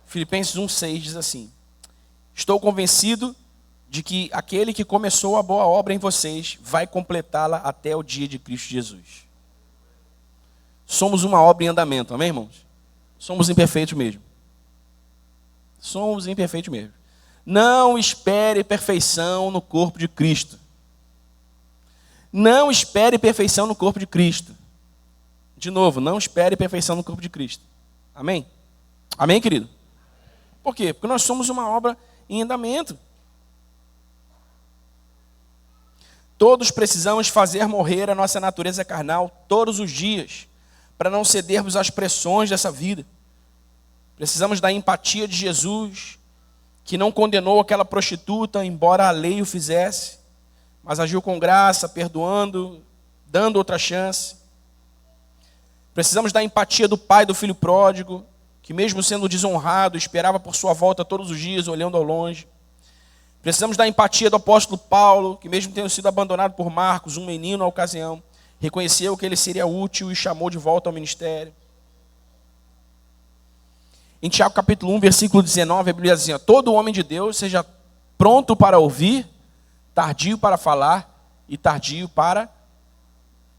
A: Filipenses 1,6 diz assim: estou convencido de que aquele que começou a boa obra em vocês vai completá-la até o dia de Cristo Jesus. Somos uma obra em andamento, amém, irmãos? Somos imperfeitos mesmo. Somos imperfeitos mesmo. Não espere perfeição no corpo de Cristo. Não espere perfeição no corpo de Cristo. De novo, não espere perfeição no corpo de Cristo. Amém? Amém, querido? Por quê? Porque nós somos uma obra em andamento. Todos precisamos fazer morrer a nossa natureza carnal todos os dias, para não cedermos às pressões dessa vida. Precisamos da empatia de Jesus, que não condenou aquela prostituta, embora a lei o fizesse, mas agiu com graça, perdoando, dando outra chance. Precisamos da empatia do pai do filho pródigo, que mesmo sendo desonrado, esperava por sua volta todos os dias, olhando ao longe. Precisamos da empatia do apóstolo Paulo, que mesmo tendo sido abandonado por Marcos, um menino na ocasião, reconheceu que ele seria útil e chamou de volta ao ministério. Em Tiago capítulo 1, versículo 19, a Bíblia diz assim: todo homem de Deus seja pronto para ouvir, tardio para falar e tardio para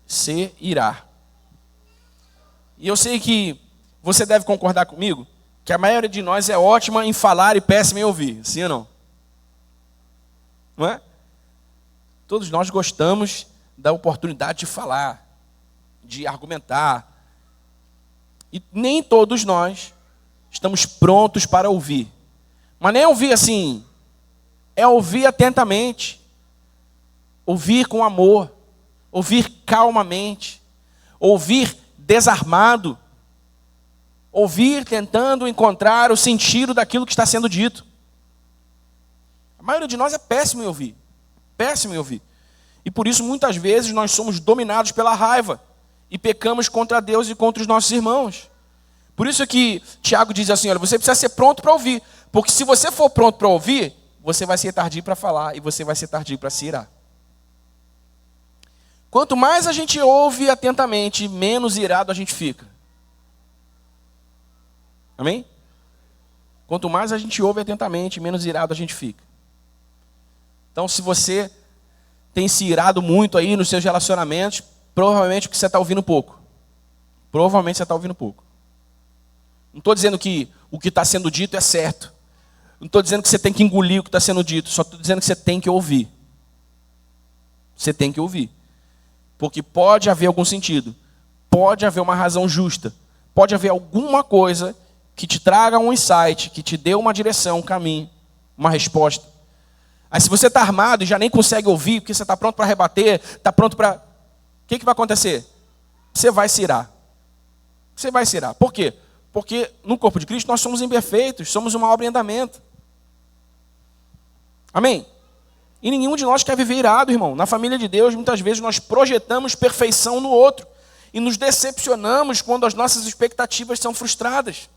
A: se irar. E eu sei que você deve concordar comigo que a maioria de nós é ótima em falar e péssima em ouvir, sim ou não? Não é? Todos nós gostamos da oportunidade de falar, de argumentar. E nem todos nós estamos prontos para ouvir. Mas nem ouvir assim, é ouvir atentamente, ouvir com amor, ouvir calmamente, ouvir desarmado, ouvir tentando encontrar o sentido daquilo que está sendo dito. A maioria de nós é péssimo em ouvir, péssimo em ouvir. E por isso muitas vezes nós somos dominados pela raiva e pecamos contra Deus e contra os nossos irmãos. Por isso que Tiago diz assim, olha, você precisa ser pronto para ouvir, porque se você for pronto para ouvir, você vai ser tardio para falar e você vai ser tardio para se irar. Quanto mais a gente ouve atentamente, menos irado a gente fica. Amém? Quanto mais a gente ouve atentamente, menos irado a gente fica. Então, se você tem se irado muito aí nos seus relacionamentos, provavelmente porque você está ouvindo pouco. Provavelmente você está ouvindo pouco. Não estou dizendo que o que está sendo dito é certo. Não estou dizendo que você tem que engolir o que está sendo dito. Só estou dizendo que você tem que ouvir. Você tem que ouvir. Porque pode haver algum sentido. Pode haver uma razão justa. Pode haver alguma coisa que te traga um insight, que te dê uma direção, um caminho, uma resposta. Aí se você está armado e já nem consegue ouvir, porque você está pronto para rebater, está pronto para... O que vai acontecer? Você vai se irar. Você vai se irar. Por quê? Porque no corpo de Cristo nós somos imperfeitos, somos uma obra em andamento. Amém? E nenhum de nós quer viver irado, irmão. Na família de Deus, muitas vezes nós projetamos perfeição no outro e nos decepcionamos quando as nossas expectativas são frustradas.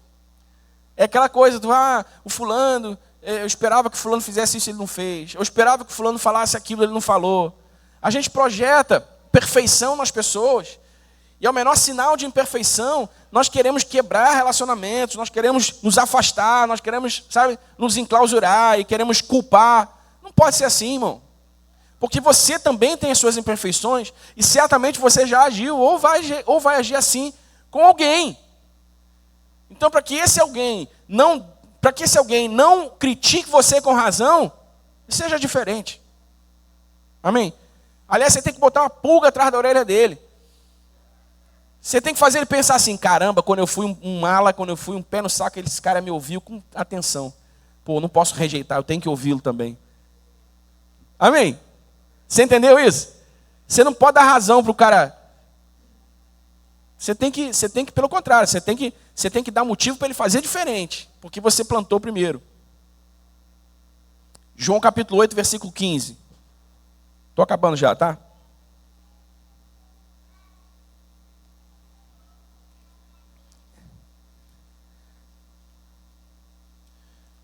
A: É aquela coisa do, o fulano, eu esperava que o fulano fizesse isso, ele não fez. Eu esperava que o fulano falasse aquilo, ele não falou. A gente projeta perfeição nas pessoas. E ao menor sinal de imperfeição, nós queremos quebrar relacionamentos, nós queremos nos afastar, nós queremos, nos enclausurar e queremos culpar. Não pode ser assim, irmão. Porque você também tem as suas imperfeições e certamente você já agiu ou vai agir assim com alguém. Então, para que esse alguém não critique você com razão, seja diferente. Amém? Aliás, você tem que botar uma pulga atrás da orelha dele. Você tem que fazer ele pensar assim, caramba, quando eu fui um mala, quando eu fui um pé no saco, esse cara me ouviu com atenção. Pô, não posso rejeitar, eu tenho que ouvi-lo também. Amém? Você entendeu isso? Você não pode dar razão para o cara. Você tem que, pelo contrário, você tem que dar motivo para ele fazer diferente, porque você plantou primeiro. João capítulo 8, versículo 15. Estou acabando já, tá?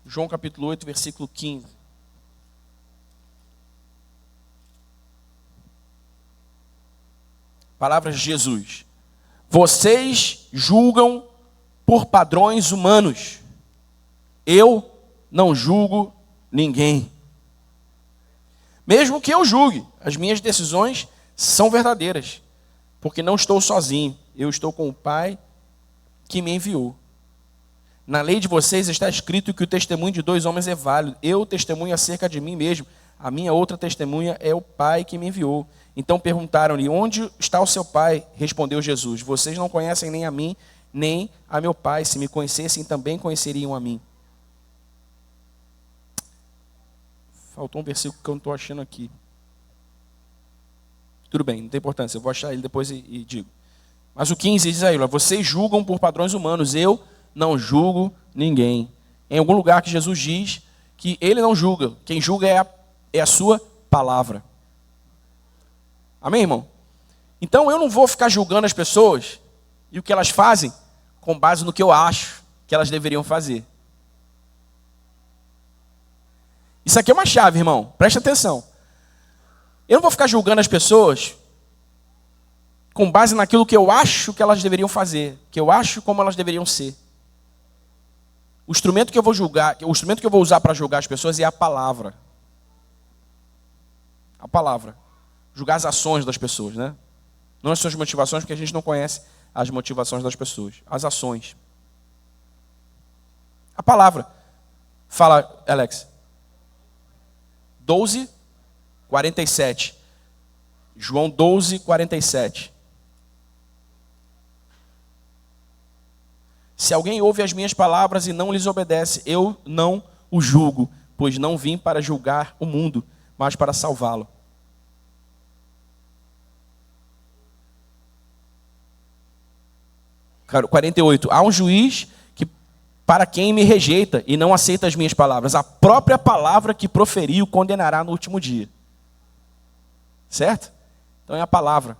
A: João capítulo 8, versículo 15. Palavras de Jesus. Vocês julgam por padrões humanos. Eu não julgo ninguém. Mesmo que eu julgue, as minhas decisões são verdadeiras, porque não estou sozinho, eu estou com o Pai que me enviou. Na lei de vocês está escrito que o testemunho de 2 homens é válido. Eu testemunho acerca de mim mesmo. A minha outra testemunha é o Pai que me enviou. Então perguntaram-lhe, onde está o seu Pai? Respondeu Jesus, vocês não conhecem nem a mim, nem a meu Pai. Se me conhecessem, também conheceriam a mim. Faltou um versículo que eu não estou achando aqui. Tudo bem, não tem importância, eu vou achar ele depois e digo. Mas o 15 diz aí, vocês julgam por padrões humanos, eu não julgo ninguém. Em algum lugar que Jesus diz que ele não julga, quem julga é a sua palavra. Amém, irmão? Então eu não vou ficar julgando as pessoas e o que elas fazem com base no que eu acho que elas deveriam fazer. Isso aqui é uma chave, irmão. Preste atenção. Eu não vou ficar julgando as pessoas com base naquilo que eu acho que elas deveriam fazer, que eu acho como elas deveriam ser. O instrumento que eu vou julgar, o instrumento que eu vou usar para julgar as pessoas é a palavra. A palavra. Julgar as ações das pessoas, né? Não as suas motivações, porque a gente não conhece as motivações das pessoas. As ações. A palavra. Fala, Alex. 12:47. João 12:47. Se alguém ouve as minhas palavras e não lhes obedece, eu não o julgo, pois não vim para julgar o mundo, mas para salvá-lo. Cara, 48. Há um juiz que, para quem me rejeita e não aceita as minhas palavras, a própria palavra que proferiu condenará no último dia. Certo? Então é a palavra.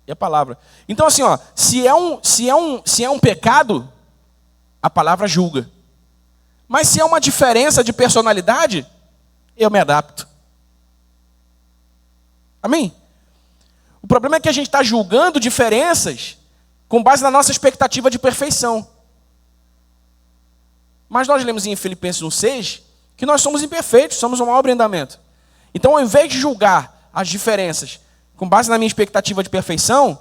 A: É a palavra. Então assim, ó, se é um pecado, a palavra julga. Mas se é uma diferença de personalidade, eu me adapto. Amém? O problema é que a gente está julgando diferenças com base na nossa expectativa de perfeição. Mas nós lemos em Filipenses 1:6 que nós somos imperfeitos, somos uma obra em andamento. Então, ao invés de julgar as diferenças com base na minha expectativa de perfeição,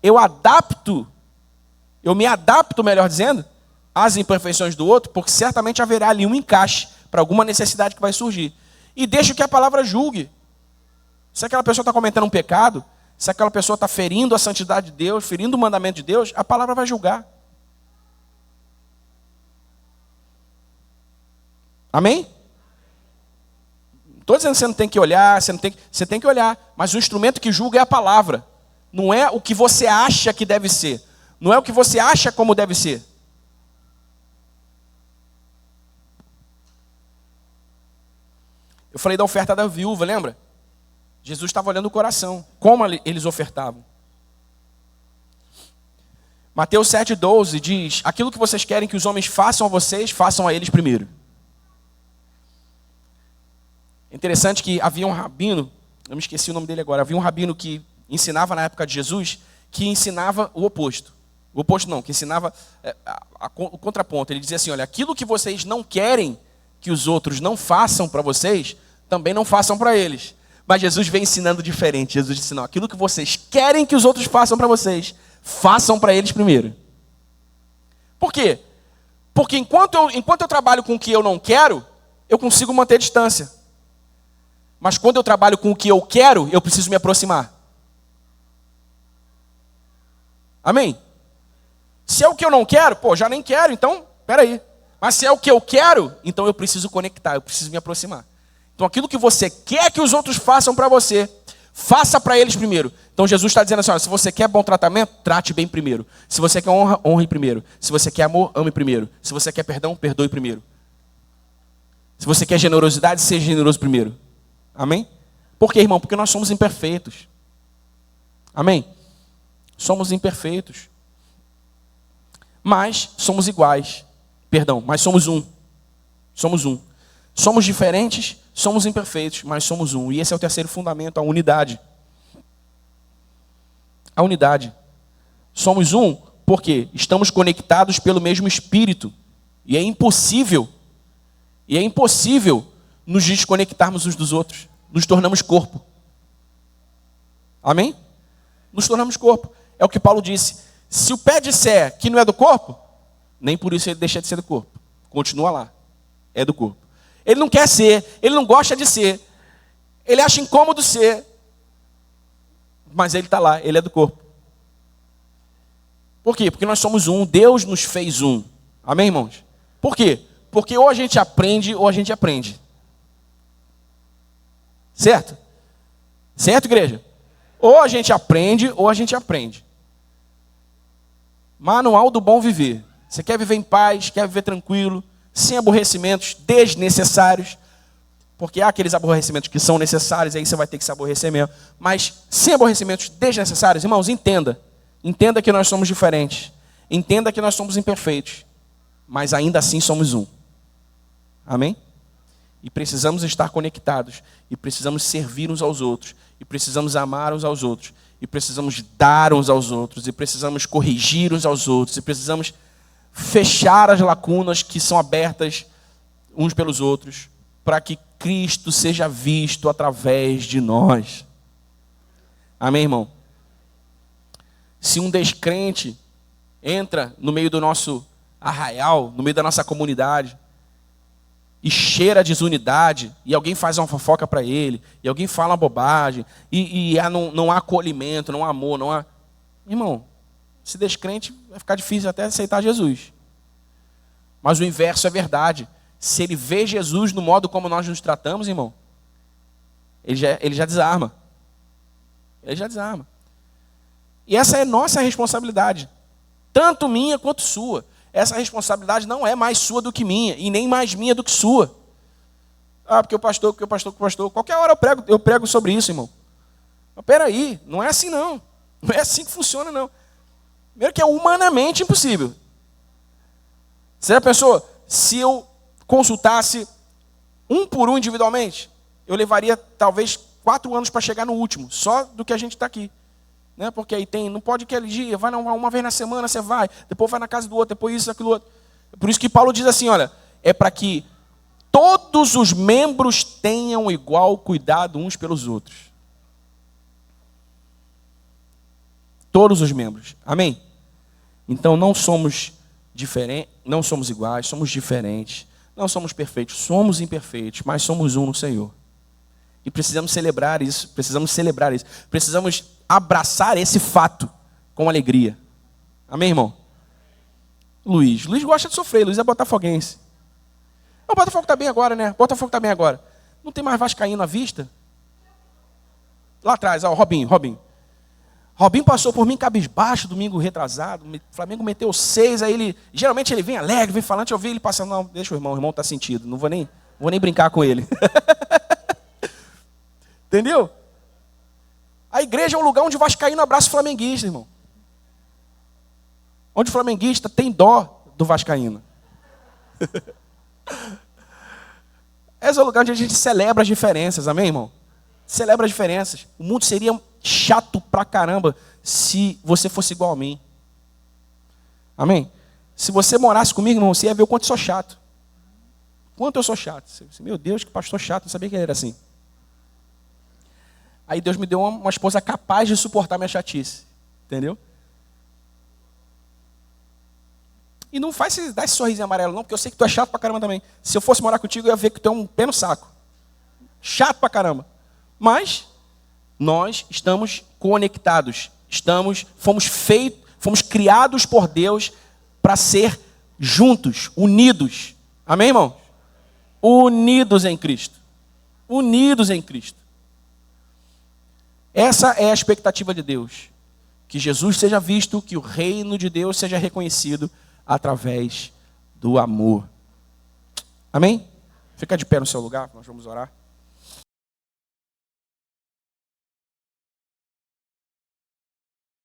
A: eu me adapto, melhor dizendo, às imperfeições do outro, porque certamente haverá ali um encaixe para alguma necessidade que vai surgir. E deixo que a palavra julgue. Se aquela pessoa está cometendo um pecado, se aquela pessoa está ferindo a santidade de Deus, ferindo o mandamento de Deus, a palavra vai julgar. Amém? Estou dizendo que você não tem que olhar, você tem que olhar, mas o instrumento que julga é a palavra. Não é o que você acha que deve ser. Não é o que você acha como deve ser. Eu falei da oferta da viúva, lembra? Jesus estava olhando o coração, como eles ofertavam. Mateus 7:12 diz: aquilo que vocês querem que os homens façam a vocês, façam a eles primeiro. É interessante que havia um rabino, eu me esqueci o nome dele agora, havia um rabino que ensinava na época de Jesus, que ensinava o oposto. O oposto não, que ensinava o contraponto. Ele dizia assim, olha, aquilo que vocês não querem que os outros não façam para vocês, também não façam para eles. Mas Jesus vem ensinando diferente. Jesus disse, não, aquilo que vocês querem que os outros façam para vocês, façam para eles primeiro. Por quê? Porque enquanto eu trabalho com o que eu não quero, eu consigo manter distância. Mas quando eu trabalho com o que eu quero, eu preciso me aproximar. Amém? Se é o que eu não quero, já nem quero, então, peraí. Mas se é o que eu quero, então eu preciso conectar, eu preciso me aproximar. Então aquilo que você quer que os outros façam para você, faça para eles primeiro. Então Jesus está dizendo assim, olha, se você quer bom tratamento, trate bem primeiro. Se você quer honra, honre primeiro. Se você quer amor, ame primeiro. Se você quer perdão, perdoe primeiro. Se você quer generosidade, seja generoso primeiro. Amém? Por quê, irmão? Porque nós somos imperfeitos. Amém? Somos imperfeitos. Mas somos iguais. Perdão, mas somos um. Somos um. Somos diferentes, somos imperfeitos, mas somos um. E esse é o terceiro fundamento, a unidade. A unidade. Somos um porque estamos conectados pelo mesmo Espírito. E é impossível nos desconectarmos uns dos outros. Nos tornamos corpo. Amém? Nos tornamos corpo. É o que Paulo disse. Se o pé disser que não é do corpo, nem por isso ele deixa de ser do corpo. Continua lá. É do corpo. Ele não quer ser, ele não gosta de ser. Ele acha incômodo ser. Mas ele está lá, ele é do corpo. Por quê? Porque nós somos um. Deus nos fez um. Amém, irmãos? Por quê? Porque ou a gente aprende ou a gente aprende. Certo? Certo, igreja? Ou a gente aprende ou a gente aprende. Manual do bom viver. Você quer viver em paz, quer viver tranquilo, sem aborrecimentos desnecessários, porque há aqueles aborrecimentos que são necessários, aí você vai ter que se aborrecer mesmo. Mas sem aborrecimentos desnecessários, irmãos, entenda. Entenda que nós somos diferentes. Entenda que nós somos imperfeitos. Mas ainda assim somos um. Amém? E precisamos estar conectados. E precisamos servir uns aos outros. E precisamos amar uns aos outros. E precisamos dar uns aos outros. E precisamos corrigir uns aos outros. E precisamos fechar as lacunas que são abertas uns pelos outros, para que Cristo seja visto através de nós. Amém, irmão? Se um descrente entra no meio do nosso arraial, no meio da nossa comunidade, e cheira a desunidade, e alguém faz uma fofoca para ele, e alguém fala uma bobagem, e não há acolhimento, não há amor, não há... Irmão, esse descrente vai ficar difícil até aceitar Jesus. Mas o inverso é verdade. Se ele vê Jesus no modo como nós nos tratamos, irmão, ele já desarma. Ele já desarma. E essa é nossa responsabilidade. Tanto minha quanto sua. Essa responsabilidade não é mais sua do que minha. E nem mais minha do que sua. Porque o pastor. Qualquer hora eu prego sobre isso, irmão. Mas peraí, não é assim não. Não é assim que funciona não. Primeiro que é humanamente impossível. Você já pensou, se eu consultasse um por um individualmente, eu levaria talvez 4 anos para chegar no último, só do que a gente está aqui. Né? Porque aí não pode aquele dia, vai uma vez na semana, você vai, depois vai na casa do outro, depois isso, aquilo outro. Por isso que Paulo diz assim, olha, é para que todos os membros tenham igual cuidado uns pelos outros. Todos os membros. Amém? Então não somos diferentes, não somos iguais, somos diferentes. Não somos perfeitos, somos imperfeitos, mas somos um no Senhor. E precisamos celebrar isso, precisamos abraçar esse fato com alegria. Amém, irmão? Luiz gosta de sofrer, Luiz é botafoguense. O Botafogo está bem agora, né? O Botafogo está bem agora. Não tem mais vascaíno à vista? Lá atrás, ó, Robinho. Robinho passou por mim cabisbaixo domingo retrasado. O Flamengo meteu 6, aí geralmente ele vem alegre, vem falante, eu vi ele passando, não, deixa o irmão está sentido, não vou nem brincar com ele. Entendeu? A igreja é um lugar onde o vascaíno abraça o flamenguista, irmão. Onde o flamenguista tem dó do vascaíno. Esse é o lugar onde a gente celebra as diferenças, amém, irmão? Celebra as diferenças. O mundo seria chato pra caramba se você fosse igual a mim. Amém? Se você morasse comigo, irmão, você ia ver o quanto eu sou chato. Quanto eu sou chato. Meu Deus, que pastor chato, não sabia que ele era assim. Aí Deus me deu uma esposa capaz de suportar minha chatice. Entendeu? E não faz dar esse sorrisinho amarelo não, porque eu sei que tu é chato pra caramba também. Se eu fosse morar contigo, eu ia ver que tu é um pé no saco. Chato pra caramba. Mas nós estamos conectados. Fomos criados por Deus para ser juntos, unidos. Amém, irmão? Unidos em Cristo. Unidos em Cristo. Essa é a expectativa de Deus. Que Jesus seja visto, que o reino de Deus seja reconhecido através do amor. Amém? Fica de pé no seu lugar, nós vamos orar.